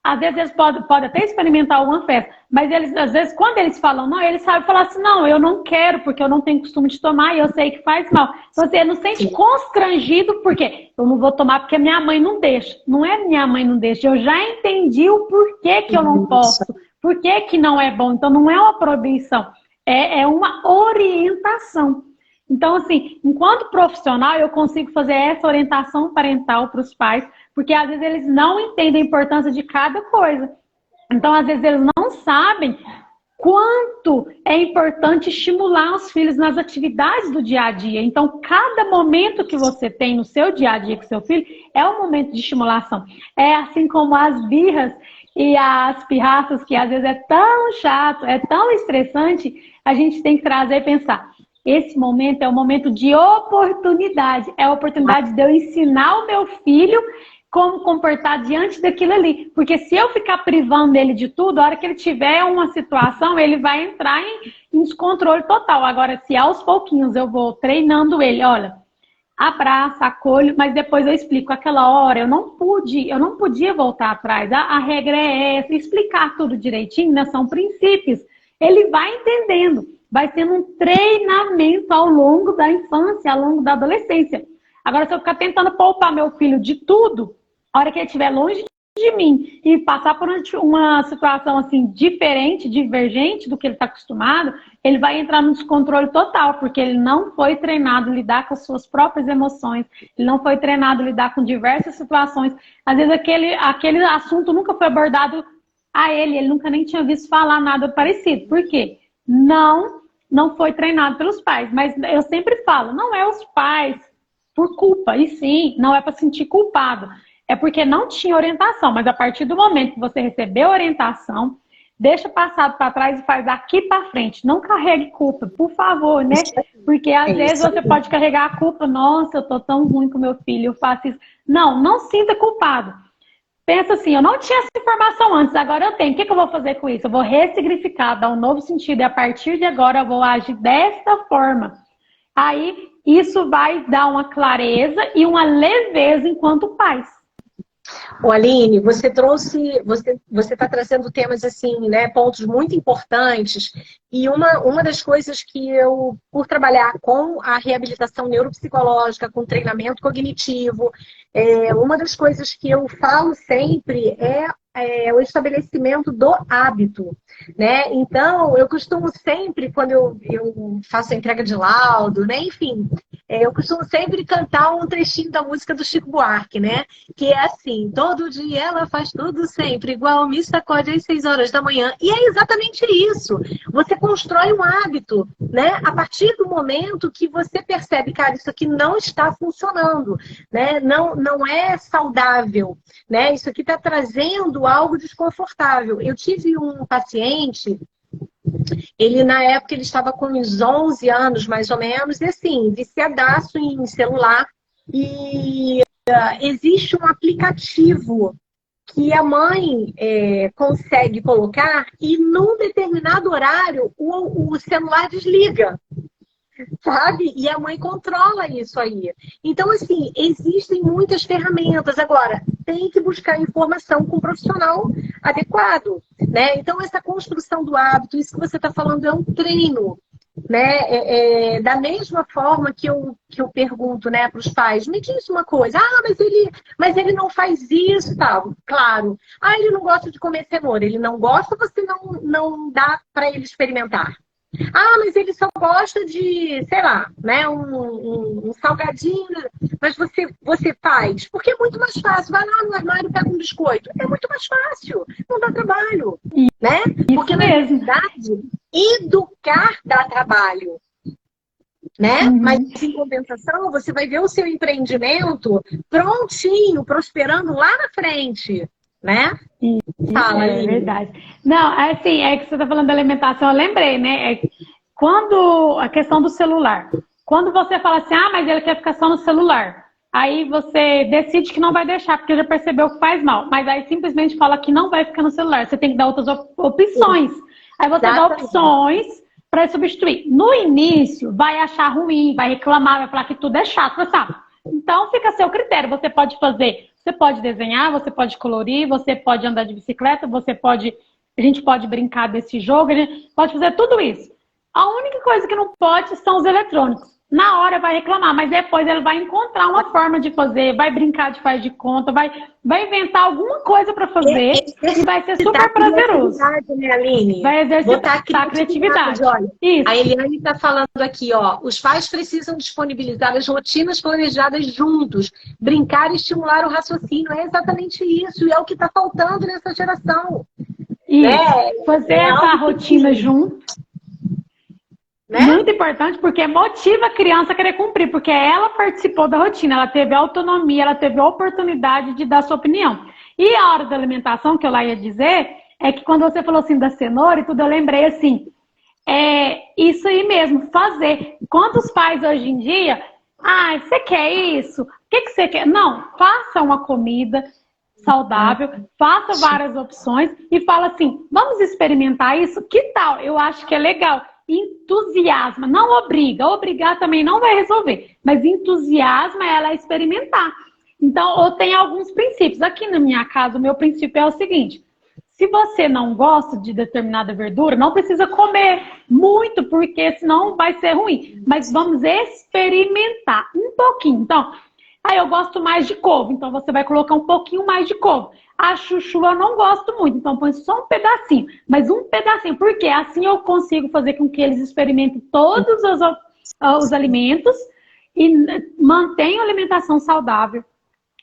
às vezes eles podem até experimentar alguma festa, mas eles, às vezes, quando eles falam não, eles sabem falar assim, não, eu não quero, porque eu não tenho costume de tomar e eu sei que faz mal. Então, você não sente constrangido, porque eu não vou tomar porque minha mãe não deixa. Não é minha mãe não deixa, eu já entendi o porquê que eu não posso, porquê que não é bom. Então, não é uma proibição, é uma orientação. Então, assim, enquanto profissional, eu consigo fazer essa orientação parental para os pais, porque às vezes eles não entendem a importância de cada coisa. Então, às vezes eles não sabem quanto é importante estimular os filhos nas atividades do dia a dia. Então, cada momento que você tem no seu dia a dia com seu filho é um momento de estimulação. É assim como as birras e as pirraças, que às vezes é tão chato, é tão estressante, a gente tem que trazer e pensar. Esse momento é um momento de oportunidade. É a oportunidade de eu ensinar o meu filho como comportar diante daquilo ali. Porque se eu ficar privando ele de tudo, a hora que ele tiver uma situação, ele vai entrar em descontrole total. Agora, se aos pouquinhos eu vou treinando ele, olha, abraço, acolho, mas depois eu explico. Aquela hora eu não podia voltar atrás. A regra é essa, explicar tudo direitinho, né? São princípios. Ele vai entendendo. Vai sendo um treinamento ao longo da infância, ao longo da adolescência. Agora, se eu ficar tentando poupar meu filho de tudo, a hora que ele estiver longe de mim e passar por uma situação assim diferente, divergente do que ele está acostumado, ele vai entrar no descontrole total, porque ele não foi treinado a lidar com as suas próprias emoções, ele não foi treinado a lidar com diversas situações. Às vezes aquele assunto nunca foi abordado a ele nunca nem tinha visto falar nada parecido. Por quê? Não foi treinado pelos pais. Mas eu sempre falo, não é os pais por culpa, e sim, não é para sentir culpado. É porque não tinha orientação, mas a partir do momento que você recebeu orientação, deixa o passado para trás e faz daqui para frente. Não carregue culpa, por favor, né? Porque às vezes você pode carregar a culpa, nossa, eu tô tão ruim com meu filho, eu faço isso. Não sinta culpado. Pensa assim, eu não tinha essa informação antes, agora eu tenho. O que eu vou fazer com isso? Eu vou ressignificar, dar um novo sentido, e a partir de agora eu vou agir desta forma. Aí isso vai dar uma clareza e uma leveza enquanto pais. Ô, Aline, você está trazendo temas assim, né, pontos muito importantes, e uma das coisas que eu, por trabalhar com a reabilitação neuropsicológica, com treinamento cognitivo, uma das coisas que eu falo sempre é o estabelecimento do hábito, né? Então, eu costumo sempre, quando eu faço a entrega de laudo, né? Enfim, eu costumo sempre cantar um trechinho da música do Chico Buarque, né? Que é assim, todo dia ela faz tudo sempre igual, me sacode às 6 horas da manhã. E é exatamente isso. Você constrói um hábito, né? A partir do momento que você percebe, cara, isso aqui não está funcionando, né? Não é saudável, né? Isso aqui está trazendo algo desconfortável. Eu tive um paciente, ele na época ele estava com uns 11 anos mais ou menos, e assim, viciadaço em celular, e existe um aplicativo que a mãe consegue colocar e num determinado horário o celular desliga. Sabe? E a mãe controla isso aí. Então, assim, existem muitas ferramentas. Agora, tem que buscar informação com um profissional adequado, né? Então, essa construção do hábito, isso que você está falando é um treino, né? Da mesma forma que eu pergunto, né, para os pais, me diz uma coisa, mas ele não faz isso, tal. Claro. Ele não gosta de comer cenoura. Ele não gosta, você não dá para ele experimentar. Mas ele só gosta de, sei lá, né, um salgadinho. Mas você faz. Porque é muito mais fácil. Vai lá no armário e pega um biscoito. É muito mais fácil. Não dá trabalho. Né? Porque, na verdade, educar dá trabalho. Né? Uhum. Mas, em compensação, você vai ver o seu empreendimento prontinho, prosperando lá na frente. Né? Fala, é verdade. Não, assim, é que você está falando da alimentação, eu lembrei, né? Quando a questão do celular, quando você fala assim, mas ele quer ficar só no celular, aí você decide que não vai deixar, porque já percebeu que faz mal, mas aí simplesmente fala que não vai ficar no celular, você tem que dar outras opções. Aí você dá opções para substituir. No início, vai achar ruim, vai reclamar, vai falar que tudo é chato, sabe? Então fica a seu critério, você pode fazer. Você pode desenhar, você pode colorir, você pode andar de bicicleta, a gente pode brincar desse jogo, a gente pode fazer tudo isso. A única coisa que não pode são os eletrônicos. Na hora vai reclamar, mas depois ele vai encontrar uma forma de fazer, vai brincar de faz de conta, vai inventar alguma coisa para fazer e vai ser super prazeroso. Né, Aline? Vai exercitar a criatividade. Olha, a Eliane está falando aqui, os pais precisam disponibilizar as rotinas planejadas juntos, brincar e estimular o raciocínio. É exatamente isso, e é o que está faltando nessa geração. Isso, fazer essa rotina junto. Né? Muito importante, porque motiva a criança a querer cumprir, porque ela participou da rotina, ela teve autonomia, ela teve a oportunidade de dar sua opinião. E a hora da alimentação, que eu lá ia dizer, é que quando você falou assim da cenoura e tudo, eu lembrei assim, isso aí mesmo, fazer. Quantos pais hoje em dia Ah, você quer isso? O que que você quer? Não, faça uma comida saudável, faça várias opções e fala assim, vamos experimentar isso? Que tal? Eu acho que é legal. Entusiasma, não obriga. Obrigar também não vai resolver, mas entusiasma ela a experimentar. Então, eu tenho alguns princípios. Aqui na minha casa, o meu princípio é o seguinte: se você não gosta de determinada verdura, não precisa comer muito, porque senão vai ser ruim. Mas vamos experimentar um pouquinho. Então, eu gosto mais de couve, então você vai colocar um pouquinho mais de couve. A chuchu eu não gosto muito, então põe só um pedacinho. Mas um pedacinho, porque assim eu consigo fazer com que eles experimentem todos os alimentos e mantenham a alimentação saudável.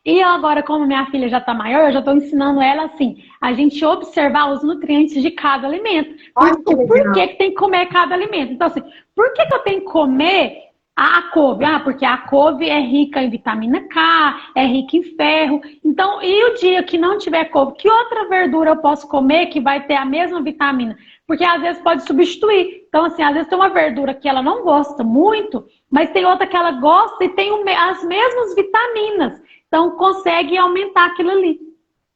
E agora, como minha filha já está maior, eu já estou ensinando ela assim, a gente observar os nutrientes de cada alimento. O porquê que tem que comer cada alimento. Então, assim, por que eu tenho que comer a couve? Ah, porque a couve é rica em vitamina K, é rica em ferro. Então, e o dia que não tiver couve, que outra verdura eu posso comer que vai ter a mesma vitamina? Porque às vezes pode substituir. Então, assim, às vezes tem uma verdura que ela não gosta muito, mas tem outra que ela gosta e tem as mesmas vitaminas. Então, consegue aumentar aquilo ali.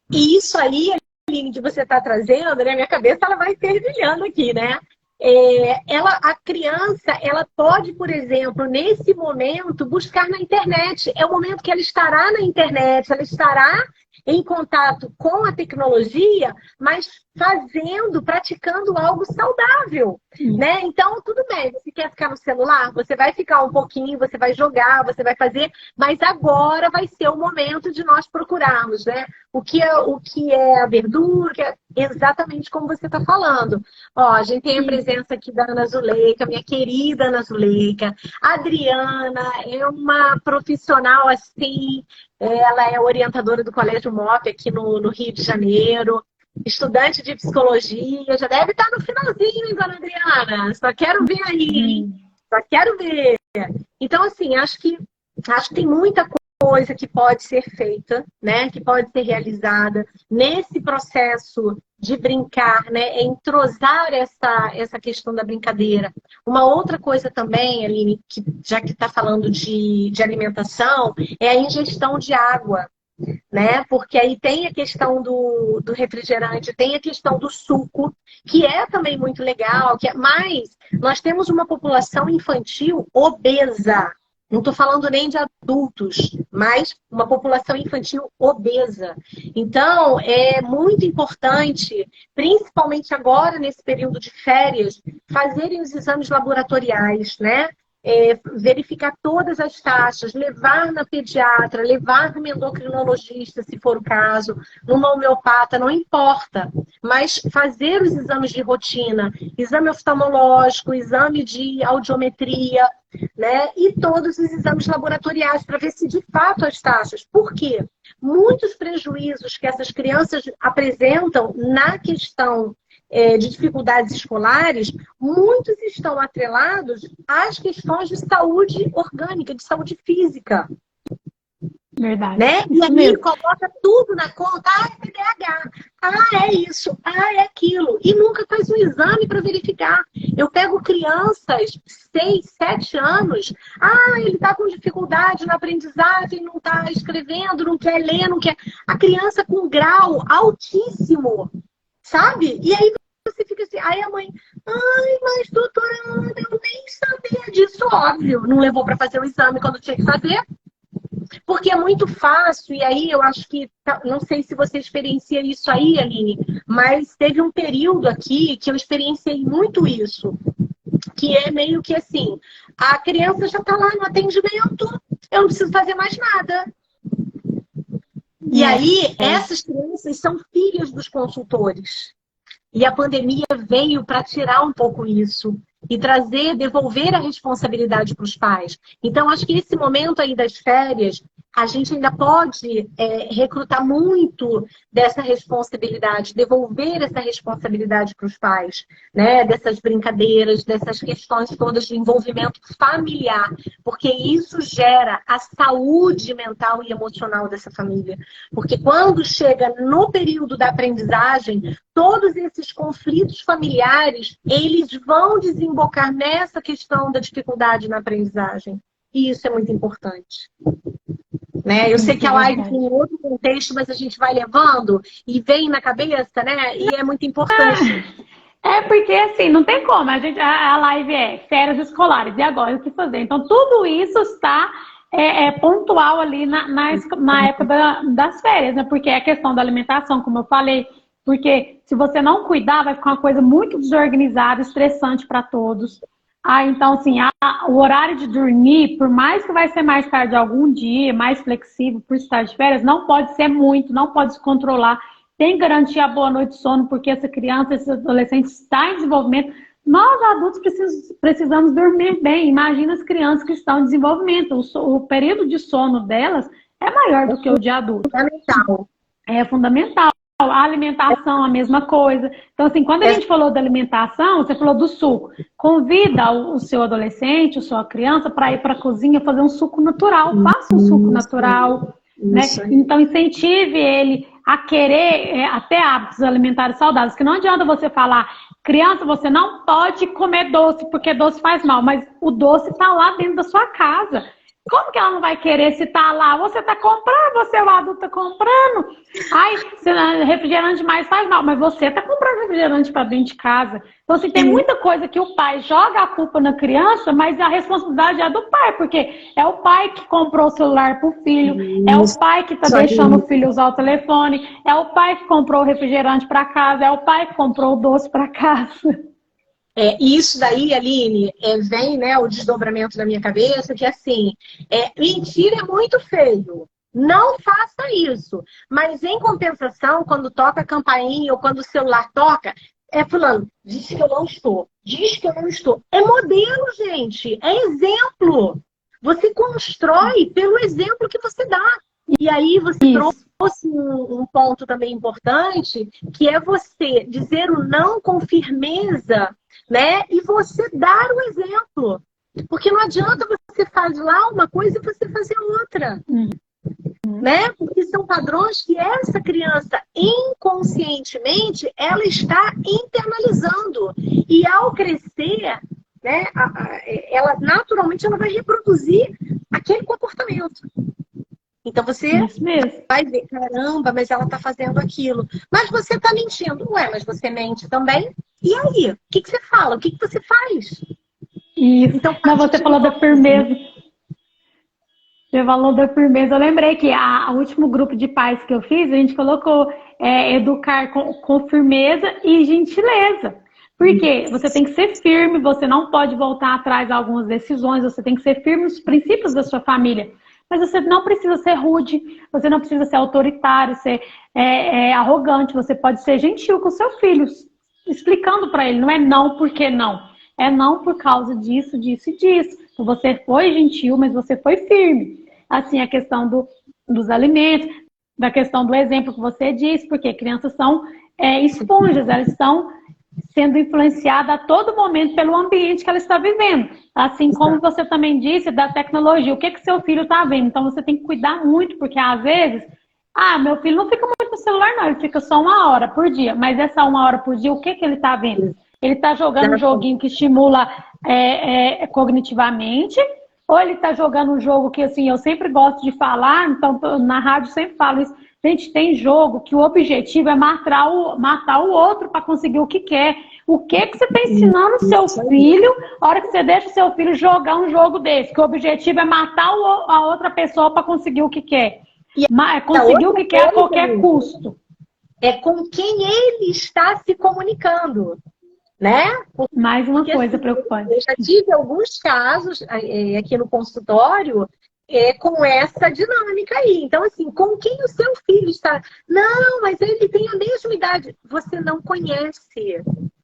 E isso aí, Aline, que você está trazendo, né? Minha cabeça ela vai fervilhando aqui, né? A criança, ela pode, por exemplo, nesse momento, buscar na internet. É o momento que ela estará na internet, ela estará em contato com a tecnologia, mas praticando algo saudável, né? Então, tudo bem, você quer ficar no celular? Você vai ficar um pouquinho, você vai jogar, você vai fazer, mas agora vai ser o momento de nós procurarmos, né? O que é a verdura, exatamente como você está falando. Ó, a gente tem a presença aqui da Ana Zuleika, minha querida Ana Zuleika. A Adriana é uma profissional assim, ela é orientadora do Colégio MOP aqui no Rio de Janeiro. Estudante de psicologia, já deve estar no finalzinho, hein, dona Adriana? Só quero ver aí, só quero ver. Então, assim, acho que tem muita coisa que pode ser feita, né? Que pode ser realizada nesse processo de brincar, né? Entrosar essa questão da brincadeira. Uma outra coisa também, Aline, que, já que está falando de alimentação, é a ingestão de água. Né? Porque aí tem a questão do refrigerante, tem a questão do suco, que é também muito legal, mas nós temos uma população infantil obesa. Não estou falando nem de adultos, mas uma população infantil obesa. Então, é muito importante, principalmente agora, nesse período de férias, fazerem os exames laboratoriais, né? Verificar todas as taxas, levar na pediatra, levar no endocrinologista, se for o caso, numa homeopata, não importa. Mas fazer os exames de rotina, exame oftalmológico, exame de audiometria, né? E todos os exames laboratoriais para ver se de fato as taxas. Por quê? Muitos prejuízos que essas crianças apresentam na questão de dificuldades escolares, muitos estão atrelados às questões de saúde orgânica, de saúde física. Verdade. Né? E aí coloca tudo na conta. Ah, é TDAH. Ah, é isso. Ah, é aquilo. E nunca faz um exame para verificar. Eu pego crianças, 6, 7 anos. Ah, ele está com dificuldade na aprendizagem, não está escrevendo, não quer ler, não quer... A criança com grau altíssimo. Sabe? E aí você fica assim, aí a mãe, ai, mas doutora Ana, eu nem sabia disso, óbvio. Não levou para fazer o exame quando tinha que fazer. Porque é muito fácil, e aí eu acho que, não sei se você experiencia isso aí, Aline, mas teve um período aqui que eu experienciei muito isso. Que é meio que assim, a criança já está lá no atendimento, eu não preciso fazer mais nada. E aí, essas crianças são filhas dos consultores. E a pandemia veio para tirar um pouco isso e devolver a responsabilidade para os pais. Então, acho que esse momento aí das férias, a gente ainda pode recrutar muito dessa responsabilidade, devolver essa responsabilidade para os pais, né? Dessas brincadeiras, dessas questões todas de envolvimento familiar, porque isso gera a saúde mental e emocional dessa família. Porque quando chega no período da aprendizagem, todos esses conflitos familiares, eles vão desembocar nessa questão da dificuldade na aprendizagem. E isso é muito importante. Né? Eu sei que a live tem outro contexto, mas a gente vai levando e vem na cabeça, né? E é muito importante. É porque, assim, não tem como. A live é férias escolares, e agora o que fazer? Então, tudo isso está pontual ali na época das férias, né? Porque é a questão da alimentação, como eu falei. Porque se você não cuidar, vai ficar uma coisa muito desorganizada, estressante para todos. Então, assim, o horário de dormir, por mais que vai ser mais tarde algum dia, mais flexível por estar de férias, não pode ser muito, não pode se controlar. Tem que garantir a boa noite de sono, porque essa criança, esse adolescente está em desenvolvimento. Nós, adultos, precisamos dormir bem. Imagina as crianças que estão em desenvolvimento. O período de sono delas é maior do que o de adulto. Fundamental. É fundamental. A alimentação, a mesma coisa. Então, assim, quando a gente falou da alimentação, você falou do suco. Convida o seu adolescente, a sua criança, para ir para a cozinha fazer um suco natural. Faça um suco natural. Né? Então, incentive ele a querer até hábitos alimentares saudáveis. Que não adianta você falar, criança, você não pode comer doce, porque doce faz mal. Mas o doce está lá dentro da sua casa. Como que ela não vai querer se tá lá? Você tá comprando, você é o adulto, tá comprando. Ai, refrigerante demais faz mal, mas você tá comprando refrigerante para dentro de casa. Então, assim, tem muita coisa que o pai joga a culpa na criança, mas a responsabilidade é do pai, porque é o pai que comprou o celular pro filho, é o pai que tá deixando o filho usar o telefone, é o pai que comprou o refrigerante para casa, é o pai que comprou o doce para casa. E isso daí, Aline, vem, né, o desdobramento da minha cabeça, que assim, mentira é muito feio. Não faça isso. Mas em compensação, quando toca a campainha ou quando o celular toca, fulano, diz que eu não estou. Diz que eu não estou. É modelo, gente. É exemplo. Você constrói pelo exemplo que você dá. E aí você trouxe um ponto também importante, que é você dizer o não com firmeza, né? E você dar o exemplo. Porque não adianta você fazer lá uma coisa e você fazer outra. Né? Porque são padrões que essa criança, inconscientemente, ela está internalizando. E ao crescer, né, ela naturalmente ela vai reproduzir aquele comportamento. Então você vai ver, caramba, mas ela está fazendo aquilo. Mas você está mentindo. Ué, mas você mente também? E aí? O que você fala? O que você faz? Isso. Então, você falou da firmeza. Você falou da firmeza. Eu lembrei que o último grupo de pais que eu fiz, a gente colocou educar com firmeza e gentileza. Porque você tem que ser firme, você não pode voltar atrás a algumas decisões, você tem que ser firme nos princípios da sua família. Mas você não precisa ser rude, você não precisa ser autoritário, ser arrogante, você pode ser gentil com seu filho, explicando para ele, não é não porque não, é não por causa disso, disso e disso. Então você foi gentil, mas você foi firme. Assim, a questão dos alimentos, da questão do exemplo que você disse, porque crianças são esponjas, elas estão sendo influenciada a todo momento pelo ambiente que ela está vivendo. Assim como você também disse da tecnologia, o que seu filho está vendo. Então você tem que cuidar muito, porque às vezes, meu filho não fica muito no celular não, ele fica só 1 hora por dia. Mas essa 1 hora por dia, o que ele está vendo? Ele está jogando um joguinho que estimula cognitivamente, ou ele está jogando um jogo que, assim, eu sempre gosto de falar, então na rádio sempre falo isso. Gente, tem jogo que o objetivo é matar o outro para conseguir o que quer. O que você está ensinando o seu filho na hora que você deixa o seu filho jogar um jogo desse? Que o objetivo é matar a outra pessoa para conseguir o que quer. Conseguir o que quer a qualquer custo. É com quem ele está se comunicando. Né? Mais uma coisa preocupante. Eu já tive alguns casos aqui no consultório com essa dinâmica aí. Então, assim, com quem o seu filho está? Não, mas ele tem a mesma idade. Você não conhece.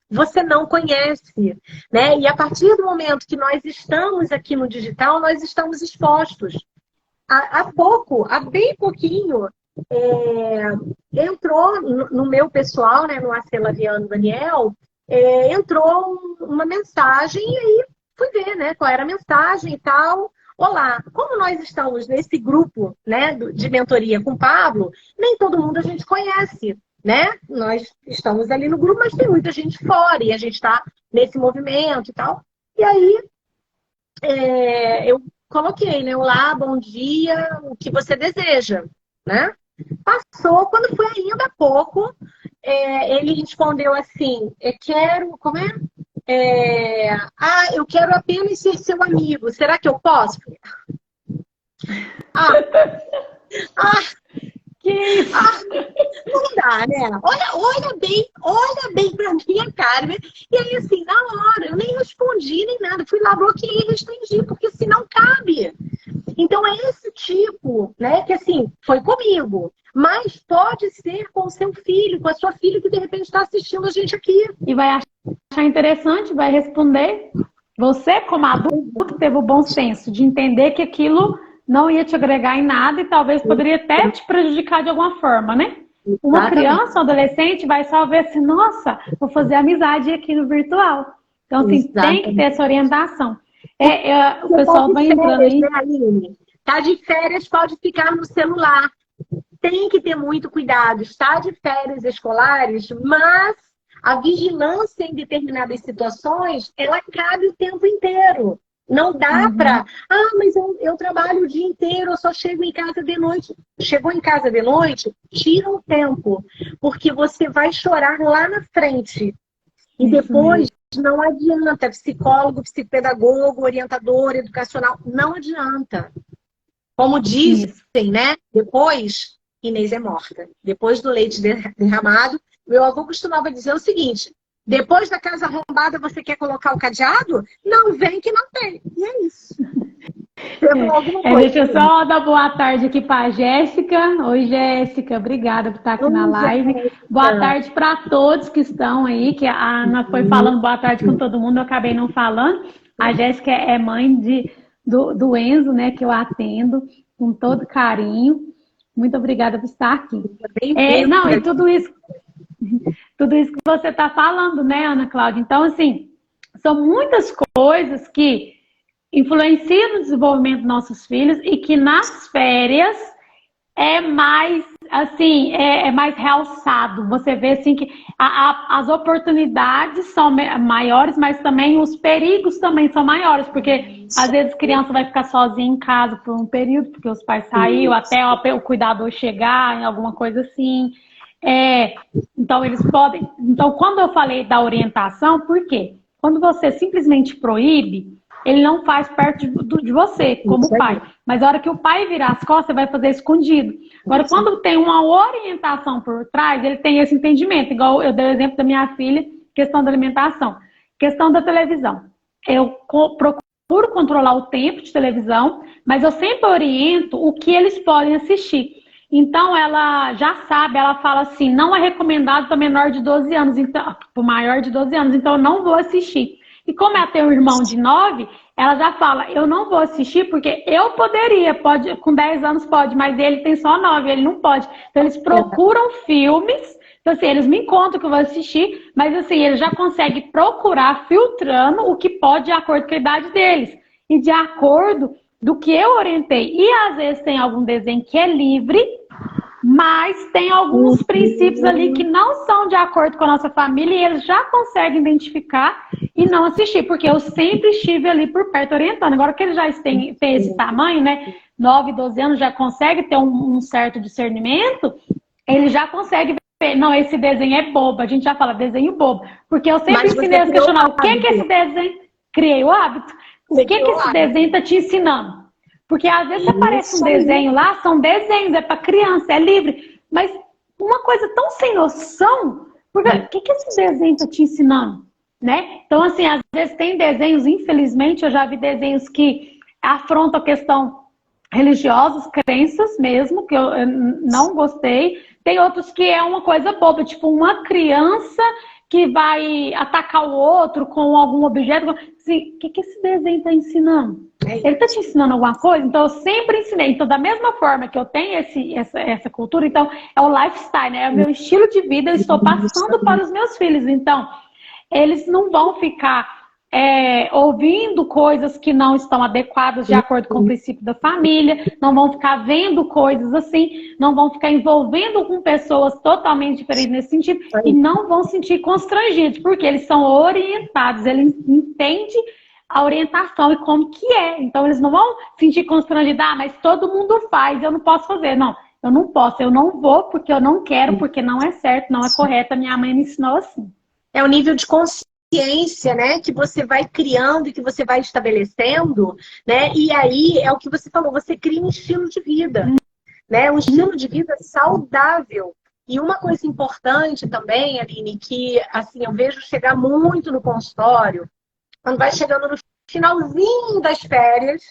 Você não conhece. Né? E a partir do momento que nós estamos aqui no digital, nós estamos expostos. Há bem pouquinho, entrou no meu pessoal, né, no AC Laviano Daniel, entrou uma mensagem e aí fui ver, né, qual era a mensagem e tal. Olá, como nós estamos nesse grupo, né, de mentoria com o Pablo, nem todo mundo a gente conhece, né? Nós estamos ali no grupo, mas tem muita gente fora e a gente está nesse movimento e tal. E aí eu coloquei, né? Olá, bom dia, o que você deseja, né? Passou, quando foi ainda há pouco, ele respondeu assim, como é? Eu quero apenas ser seu amigo, será que eu posso? Ah, ah, Que isso? não dá, né? Olha bem pra minha cara, né? E aí, assim, na hora, eu nem respondi nem nada. Fui lá, bloqueei e restringi, porque se não cabe. Então, é esse tipo, né? Que, assim, foi comigo. Mas pode ser com o seu filho, com a sua filha, que de repente está assistindo a gente aqui. E vai achar interessante, vai responder. Você, como adulto, teve o bom senso de entender que aquilo não ia te agregar em nada e talvez poderia até te prejudicar de alguma forma, né? Uma criança, um adolescente vai só ver assim, nossa, vou fazer amizade aqui no virtual. Então, assim, tem que ter essa orientação. O pessoal vai entrando aí. Né, Aline? Tá de férias, pode ficar no celular. Tem que ter muito cuidado. Está de férias escolares, mas a vigilância em determinadas situações, ela cabe o tempo inteiro. Não dá para... mas eu trabalho o dia inteiro, eu só chego em casa de noite. Chegou em casa de noite, tira um tempo. Porque você vai chorar lá na frente. E depois não adianta. Psicólogo, psicopedagogo, orientador, educacional, não adianta. Como dizem, né? Depois, Inês é morta. Depois do leite derramado, meu avô costumava dizer o seguinte: depois da casa arrombada, você quer colocar o cadeado? Não vem que não tem. E é isso. Deixa eu só dar boa tarde aqui para a Jéssica. Oi, Jéssica, obrigada por estar aqui na live. Jéssica. Boa tarde para todos que estão aí, que a Ana foi falando boa tarde com todo mundo, eu acabei não falando. A Jéssica é mãe do Enzo, né, que eu atendo com todo carinho. Muito obrigada por estar aqui. E tudo isso que você está falando, né, Ana Cláudia? Então, assim, são muitas coisas que influenciam no desenvolvimento dos nossos filhos e que nas férias é mais, assim, é mais realçado. Você vê, assim, que as oportunidades são maiores, mas também os perigos também são maiores, porque às vezes a criança vai ficar sozinha em casa por um período, porque os pais saíram, até o cuidador chegar, em alguma coisa assim. Então, eles podem... Então, quando eu falei da orientação, por quê? Quando você simplesmente proíbe, ele não faz perto de você, como pai. Mas a hora que o pai virar as costas, você vai fazer escondido. Agora, quando tem uma orientação por trás, ele tem esse entendimento. Igual eu dei o exemplo da minha filha, questão da alimentação. Questão da televisão. Eu procuro controlar o tempo de televisão, mas eu sempre oriento o que eles podem assistir. Então, ela já sabe, ela fala assim, não é recomendado para menor de 12 anos, então, para maior de 12 anos, então eu não vou assistir. E como ela tem um irmão de 9, ela já fala, eu não vou assistir porque eu poderia, com 10 anos pode, mas ele tem só 9, ele não pode. Então eles procuram filmes, então assim, eles me contam que eu vou assistir, mas assim, eles já conseguem procurar filtrando o que pode de acordo com a idade deles. E de acordo do que eu orientei. E às vezes tem algum desenho que é livre, mas tem alguns princípios ali que não são de acordo com a nossa família e eles já conseguem identificar e não assistir, porque eu sempre estive ali por perto orientando. Agora que eles já têm esse tamanho, né, 9, 12 anos, já consegue ter um certo discernimento, ele já consegue ver, não, esse desenho é bobo, a gente já fala desenho bobo, porque eu sempre ensinei a questionar o que é esse desenho, criei o hábito, o que esse desenho está te ensinando? Porque às vezes aparece um desenho lá, são desenhos, é para criança, é livre. Mas uma coisa tão sem noção, porque o que esse desenho está te ensinando? Né? Então, assim, às vezes tem desenhos, infelizmente, eu já vi desenhos que afrontam a questão religiosa, crenças mesmo, que eu não gostei. Tem outros que é uma coisa boba, tipo uma criança que vai atacar o outro com algum objeto. Assim, o que esse desenho está ensinando? Ele está te ensinando alguma coisa? Então, eu sempre ensinei. Então, da mesma forma que eu tenho essa cultura, então, é o lifestyle, né? É o meu estilo de vida, eu estou passando para os meus filhos. Então, eles não vão ficar ouvindo coisas que não estão adequadas de acordo com o princípio da família, não vão ficar vendo coisas assim, não vão ficar envolvendo com pessoas totalmente diferentes nesse sentido e não vão sentir constrangidos, porque eles são orientados, eles entendem a orientação e como que é. Então, eles não vão sentir constrangido, mas todo mundo faz, eu não posso fazer. Não, eu não posso, eu não vou porque eu não quero, porque não é certo, não é correto, a minha mãe me ensinou assim. É o nível de consciência, né, que você vai criando e que você vai estabelecendo, né? E aí é o que você falou, você cria um estilo de vida, né? Um estilo de vida saudável. E uma coisa importante também, Aline, que assim eu vejo chegar muito no consultório, quando vai chegando no finalzinho das férias,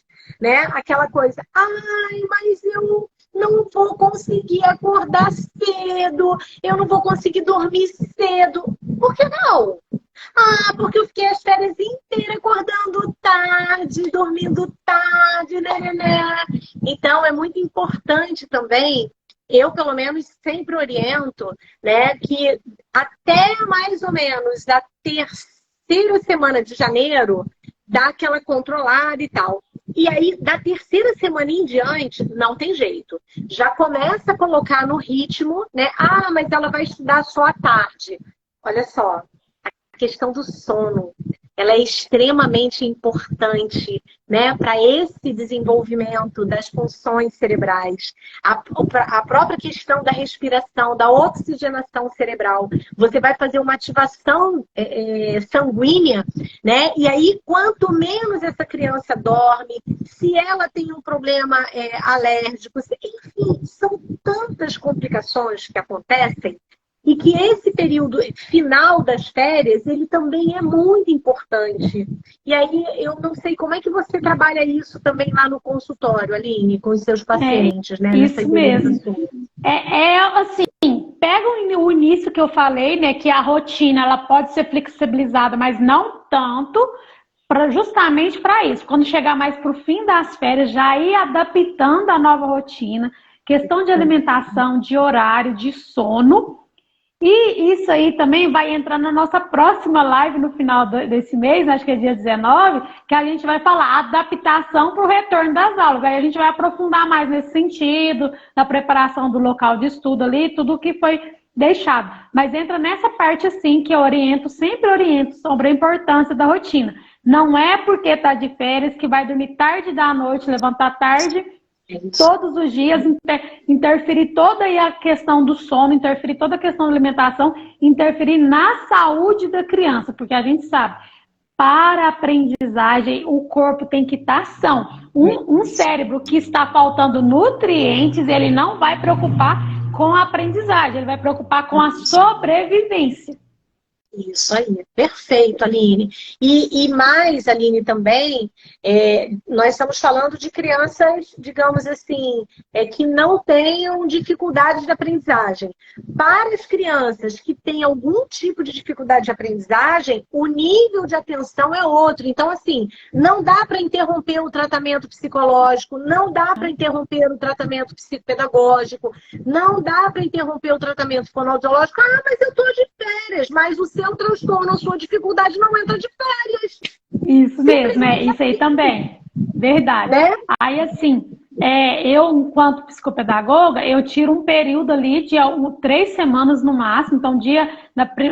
né? Aquela coisa, ai, mas eu não vou conseguir acordar cedo, eu não vou conseguir dormir cedo. Por que não? Ah, porque eu fiquei as férias inteiras acordando tarde, dormindo tarde, né? Então, é muito importante também, eu pelo menos sempre oriento, né, que até mais ou menos a terceira semana de janeiro, dá aquela controlada e tal. E aí, da terceira semana em diante, não tem jeito. Já começa a colocar no ritmo, né? Ah, mas ela vai estudar só à tarde. Olha só, a questão do sono, ela é extremamente importante, né, para esse desenvolvimento das funções cerebrais. A própria questão da respiração, da oxigenação cerebral. Você vai fazer uma ativação sanguínea, né? E aí, quanto menos essa criança dorme, se ela tem um problema alérgico, enfim, são tantas complicações que acontecem. E que esse período final das férias, ele também é muito importante. E aí, eu não sei como é que você trabalha isso também lá no consultório, Aline, com os seus pacientes, né? Isso mesmo. Assim, pega o início que eu falei, né? Que a rotina, ela pode ser flexibilizada, mas não tanto, justamente para isso. Quando chegar mais para o fim das férias, já ir adaptando a nova rotina, questão de alimentação, de horário, de sono. E isso aí também vai entrar na nossa próxima live no final desse mês, acho que é dia 19, que a gente vai falar adaptação para o retorno das aulas. Aí a gente vai aprofundar mais nesse sentido, da preparação do local de estudo ali, tudo o que foi deixado. Mas entra nessa parte assim que eu sempre oriento sobre a importância da rotina. Não é porque está de férias que vai dormir tarde da noite, levantar tarde todos os dias, interferir toda a questão do sono, interferir toda a questão da alimentação, interferir na saúde da criança, porque a gente sabe, para a aprendizagem, o corpo tem que estar são. Um cérebro que está faltando nutrientes, ele não vai preocupar com a aprendizagem, ele vai preocupar com a sobrevivência. Isso aí, perfeito, Aline. E mais, Aline, também, nós estamos falando de crianças, digamos assim, que não tenham dificuldades de aprendizagem. Para as crianças que têm algum tipo de dificuldade de aprendizagem, o nível de atenção é outro. Então, assim, não dá para interromper o tratamento psicológico, não dá para interromper o tratamento psicopedagógico, não dá para interromper o tratamento fonoaudiológico. Ah, mas eu estou de férias, mas o seu transtorno, a sua dificuldade não entra de férias. Isso mesmo, isso aí também. Verdade. Né? Aí, assim, eu, enquanto psicopedagoga, eu tiro um período ali de 3 semanas no máximo. Então,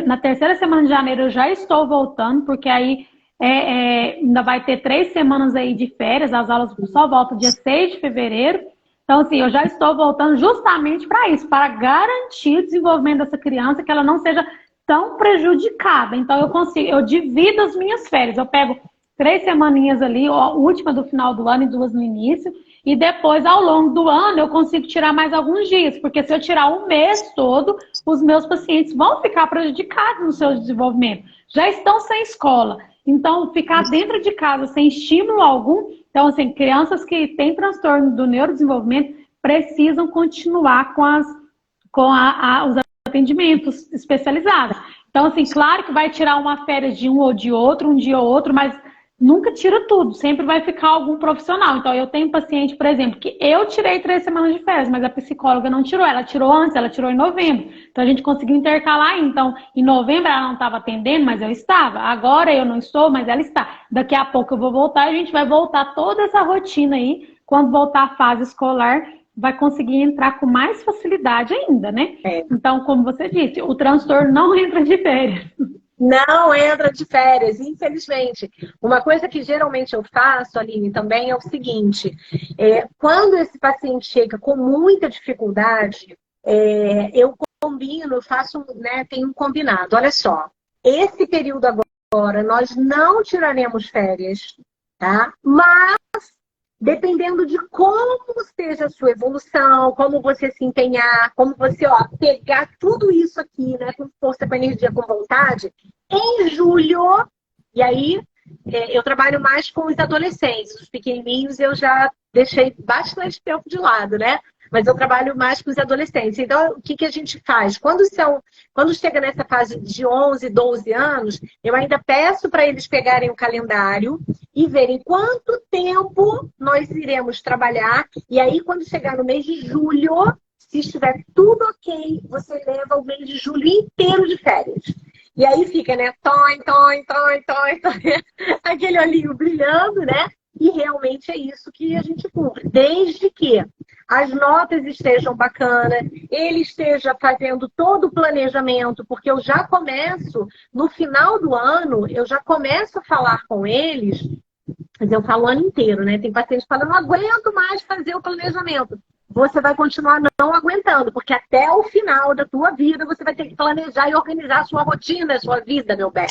na terceira semana de janeiro eu já estou voltando, porque aí ainda vai ter 3 semanas aí de férias, as aulas só voltam dia 6 de fevereiro. Então, assim, eu já estou voltando justamente para isso, para garantir o desenvolvimento dessa criança, que ela não seja tão prejudicada. Então, eu divido as minhas férias. Eu pego 3 semaninhas ali, a última do final do ano e 2 no início. E depois, ao longo do ano, eu consigo tirar mais alguns dias. Porque se eu tirar um mês todo, os meus pacientes vão ficar prejudicados no seu desenvolvimento. Já estão sem escola. Então, ficar dentro de casa sem estímulo algum. Então, assim, crianças que têm transtorno do neurodesenvolvimento precisam continuar com os atendimentos especializados. Então, assim, claro que vai tirar uma férias de um ou de outro, um dia ou outro, mas nunca tira tudo, sempre vai ficar algum profissional. Então, eu tenho paciente, por exemplo, que eu tirei 3 semanas de férias, mas a psicóloga não tirou, ela tirou antes, ela tirou em novembro. Então, a gente conseguiu intercalar. Então, em novembro ela não estava atendendo, mas eu estava. Agora eu não estou, mas ela está. Daqui a pouco eu vou voltar e a gente vai voltar toda essa rotina aí. Quando voltar a fase escolar, vai conseguir entrar com mais facilidade ainda, né? Então, como você disse, o transtorno não entra de férias. Não entra de férias, infelizmente. Uma coisa que geralmente eu faço, Aline, também é o seguinte: quando esse paciente chega com muita dificuldade, eu combino, faço, né, tenho um combinado. Olha só, esse período agora nós não tiraremos férias, tá? Mas dependendo de como esteja a sua evolução, como você se empenhar, como você, pegar tudo isso aqui, né, com força, com energia, com vontade, em julho, e aí eu trabalho mais com os adolescentes, os pequenininhos eu já deixei bastante tempo de lado, né? Mas eu trabalho mais com os adolescentes. Então, o que a gente faz? Quando chega nessa fase de 11, 12 anos, eu ainda peço para eles pegarem o calendário e verem quanto tempo nós iremos trabalhar. E aí, quando chegar no mês de julho, se estiver tudo ok, você leva o mês de julho inteiro de férias. E aí fica, né? Aquele olhinho brilhando, né? E realmente é isso que a gente cumpre. Desde que as notas estejam bacanas, ele esteja fazendo todo o planejamento, porque eu já começo, no final do ano, eu já começo a falar com eles, mas eu falo o ano inteiro, né? Tem pacientes que falam, não aguento mais fazer o planejamento. Você vai continuar não aguentando, porque até o final da tua vida você vai ter que planejar e organizar a sua rotina, a sua vida, meu bem.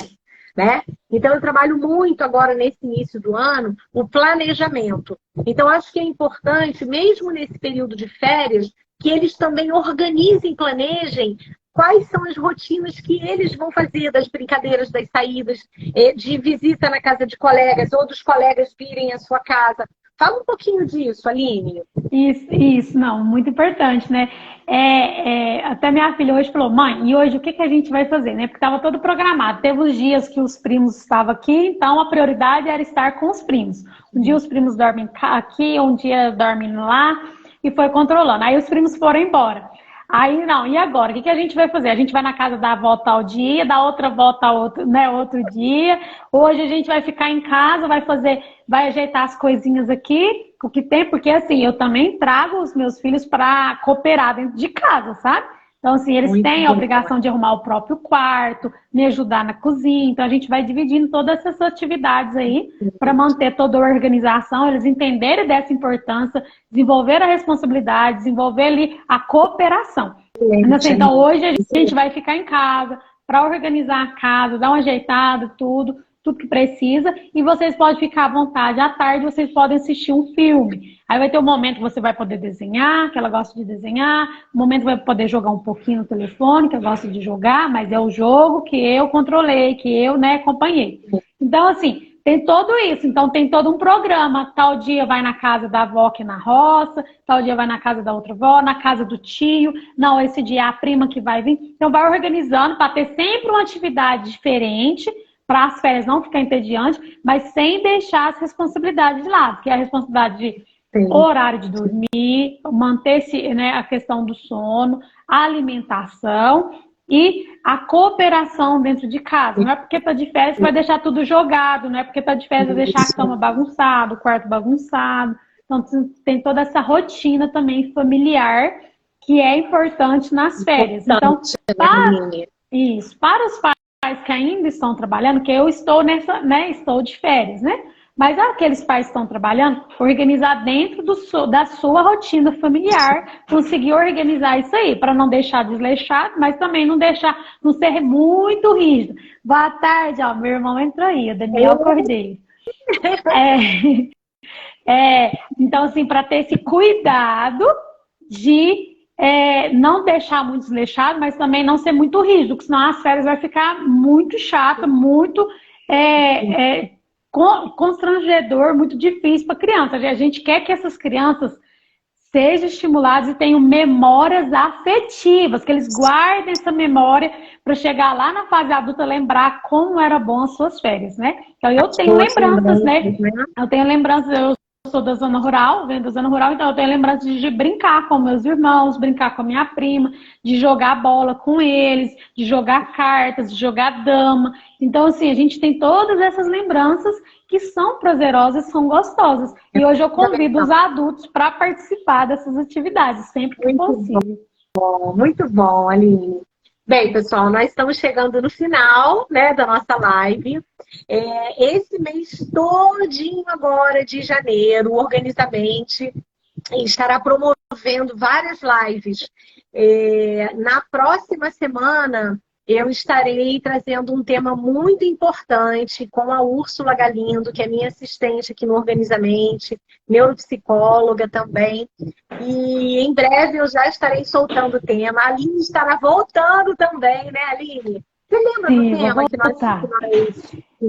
Né? Então, eu trabalho muito agora, nesse início do ano, o planejamento. Então, acho que é importante, mesmo nesse período de férias, que eles também organizem, planejem quais são as rotinas que eles vão fazer, das brincadeiras, das saídas, de visita na casa de colegas, ou dos colegas virem à sua casa. Fala um pouquinho disso, Aline. Isso, não, muito importante, né? Até minha filha hoje falou, mãe, e hoje o que a gente vai fazer, né? Porque estava todo programado. Teve os dias que os primos estavam aqui, então a prioridade era estar com os primos. Um dia os primos dormem aqui, um dia dormem lá, e foi controlando. Aí os primos foram embora. Aí, não, e agora? O que a gente vai fazer? A gente vai na casa da avó tal dia, da outra avó tal outro dia. Hoje a gente vai ficar em casa, vai ajeitar as coisinhas aqui, o que tem, porque assim, eu também trago os meus filhos para cooperar dentro de casa, sabe? Então, assim, eles têm a obrigação de arrumar o próprio quarto, me ajudar na cozinha. Então, a gente vai dividindo todas essas atividades aí para manter toda a organização, eles entenderem dessa importância, desenvolver a responsabilidade, desenvolver ali a cooperação. Assim, então, hoje a gente vai ficar em casa para organizar a casa, dar uma ajeitada, tudo que precisa, e vocês podem ficar à vontade. À tarde, vocês podem assistir um filme. Aí vai ter um momento que você vai poder desenhar, que ela gosta de desenhar, um momento que vai poder jogar um pouquinho no telefone, que ela gosta de jogar, mas é o jogo que eu controlei, que eu, acompanhei. Então, assim, tem tudo isso. Então, tem todo um programa. Tal dia vai na casa da avó que é na roça, tal dia vai na casa da outra avó, na casa do tio. Não, esse dia é a prima que vai vir. Então, vai organizando para ter sempre uma atividade diferente, para as férias não ficar entediante, mas sem deixar as responsabilidades de lado, que é a responsabilidade de horário de dormir, manter-se, a questão do sono, a alimentação e a cooperação dentro de casa. Não é porque está de férias que vai deixar tudo jogado, não é porque está de férias vai deixar a cama bagunçada, o quarto bagunçado. Então, tem toda essa rotina também familiar que é importante nas férias. Então, para os pais que ainda estão trabalhando, que eu estou estou de férias, né? Mas aqueles pais que estão trabalhando, organizar dentro da sua rotina familiar, conseguir organizar isso aí, para não deixar desleixado, mas também não ser muito rígido. Boa tarde, meu irmão entrou aí, o Daniel Cordeiro. Então, assim, para ter esse cuidado de não deixar muito desleixado, mas também não ser muito rígido, porque senão as férias vai ficar muito chata, muito constrangedor, muito difícil para a criança. A gente quer que essas crianças sejam estimuladas e tenham memórias afetivas, que eles guardem essa memória para chegar lá na fase adulta lembrar como era bom as suas férias, né? Então eu tenho lembranças, né? Eu tenho lembranças, eu sou da zona rural, venho da zona rural, então eu tenho lembrança de brincar com meus irmãos, brincar com a minha prima, de jogar bola com eles, de jogar cartas, de jogar dama. Então, assim, a gente tem todas essas lembranças que são prazerosas, são gostosas. E hoje eu convido os adultos para participar dessas atividades, sempre que possível. Muito bom, Aline. Bem, pessoal, nós estamos chegando no final, né, da nossa live. Esse mês todinho agora de janeiro, Organizamente estará promovendo várias lives. Na próxima semana, eu estarei trazendo um tema muito importante com a Úrsula Galindo, que é minha assistente aqui no Organizamente, neuropsicóloga também. E em breve eu já estarei soltando o tema. A Aline estará voltando também, né, Aline? Você lembra do Sim, vou tema que nós voltar.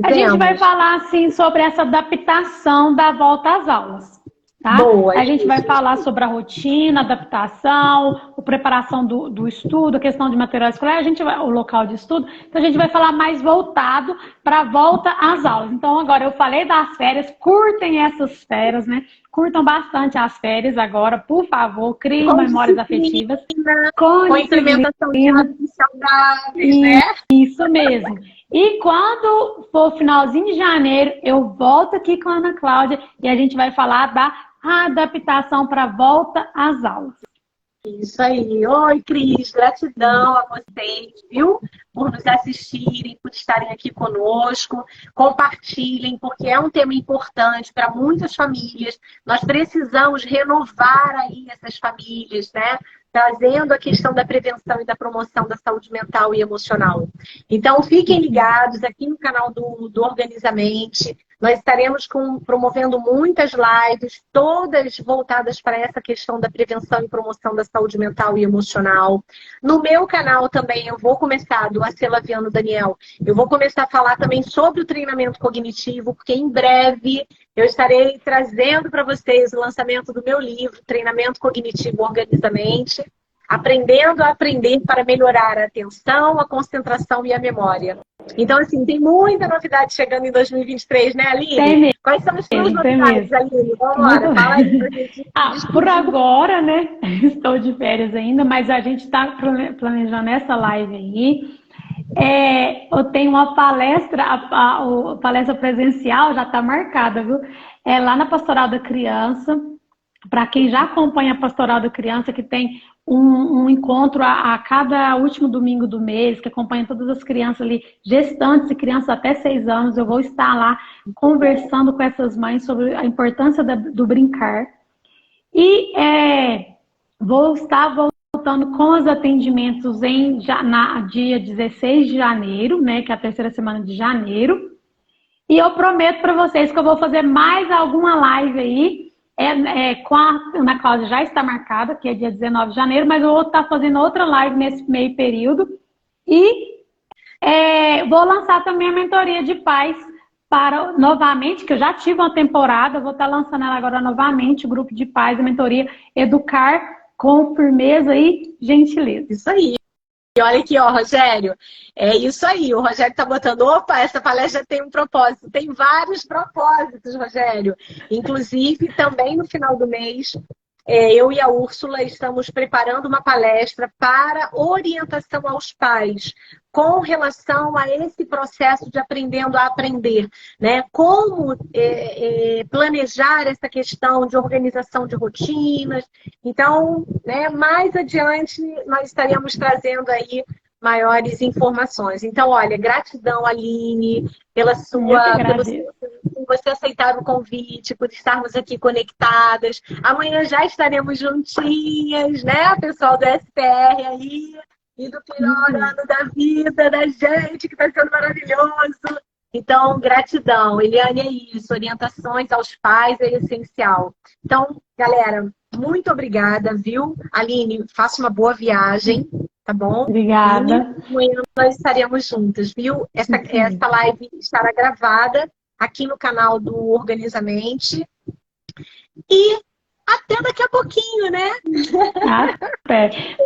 A gente vai fizemos? falar, assim, sobre essa adaptação da volta às aulas, tá? Boa, A gente vai isso. falar sobre a rotina, adaptação, a preparação do estudo, a questão de material escolar, o local de estudo. Então, a gente vai falar mais voltado para a volta às aulas. Então, agora, eu falei das férias, curtem essas férias, né? Curtam bastante as férias agora, por favor, criem Com memórias disciplina, afetivas. com implementação de hábitos saudáveis, né? Isso mesmo. E quando for finalzinho de janeiro, eu volto aqui com a Ana Cláudia e a gente vai falar da adaptação para a volta às aulas. Isso aí. Oi, Cris, gratidão a vocês, viu? Por nos assistirem, por estarem aqui conosco. Compartilhem, porque é um tema importante para muitas famílias. Nós precisamos renovar aí essas famílias, né? Trazendo a questão da prevenção e da promoção da saúde mental e emocional. Então, fiquem ligados aqui no canal do Organizamente. Nós estaremos promovendo muitas lives, todas voltadas para essa questão da prevenção e promoção da saúde mental e emocional. No meu canal também, eu vou começar, do Acelaviano Daniel, eu vou começar a falar também sobre o treinamento cognitivo, porque em breve eu estarei trazendo para vocês o lançamento do meu livro, Treinamento Cognitivo Organizamente, aprendendo a aprender para melhorar a atenção, a concentração e a memória. Então, assim, tem muita novidade chegando em 2023, né, Aline? Tem mesmo. Quais são as suas novidades, Aline? Vamos lá, fala aí pra gente. Por agora, né? Estou de férias ainda, mas a gente está planejando essa live aí. Eu tenho uma palestra, a palestra presencial já está marcada, viu? É lá na Pastoral da Criança. Para quem já acompanha a Pastoral da Criança, que tem um encontro a cada último domingo do mês, que acompanha todas as crianças ali, gestantes e crianças até 6 anos, eu vou estar lá conversando com essas mães sobre a importância do brincar. E vou estar voltando com os atendimentos na dia 16 de janeiro, né, que é a terceira semana de janeiro. E eu prometo para vocês que eu vou fazer mais alguma live aí, com a Ana Cláudia já está marcada, que é dia 19 de janeiro, mas eu vou estar fazendo outra live nesse meio período. E vou lançar também a mentoria de pais novamente, que eu já tive uma temporada, eu vou estar lançando ela agora novamente, o grupo de pais, a mentoria Educar com Firmeza e Gentileza. Isso aí. E olha aqui, ó, Rogério, é isso aí, o Rogério tá botando, opa, essa palestra tem um propósito, tem vários propósitos, Rogério. Inclusive, também no final do mês, eu e a Úrsula estamos preparando uma palestra para orientação aos pais com relação a esse processo de aprendendo a aprender, né? Como planejar essa questão de organização de rotinas. Então, né, mais adiante nós estaremos trazendo aí maiores informações. Então, olha, gratidão, Aline, pelo você aceitar o convite, por estarmos aqui conectadas. Amanhã já estaremos juntinhas, né, pessoal do SPR aí, e do pior ano da vida da gente, que está sendo maravilhoso. Então, gratidão. Eliane, é isso. Orientações aos pais é essencial. Então, galera, muito obrigada, viu? Aline, faça uma boa viagem, tá bom? Obrigada. E amanhã nós estaremos juntas, viu? Essa live estará gravada aqui no canal do Organizamente. E até daqui a pouquinho, né?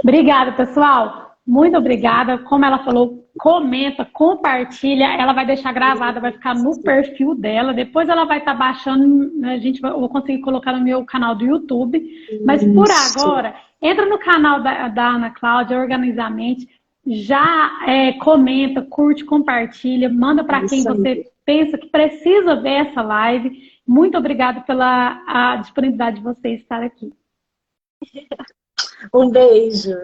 Obrigada, pessoal. Muito obrigada. Como ela falou, comenta, compartilha. Ela vai deixar gravada, vai ficar no perfil dela. Depois ela vai estar baixando, né? Eu vou conseguir colocar no meu canal do YouTube. Mas por agora, entra no canal da Ana Cláudia, Organizamente. Já comenta, curte, compartilha. Manda para quem você pensa que precisa ver essa live. Muito obrigada pela disponibilidade de vocês estar aqui. Um beijo.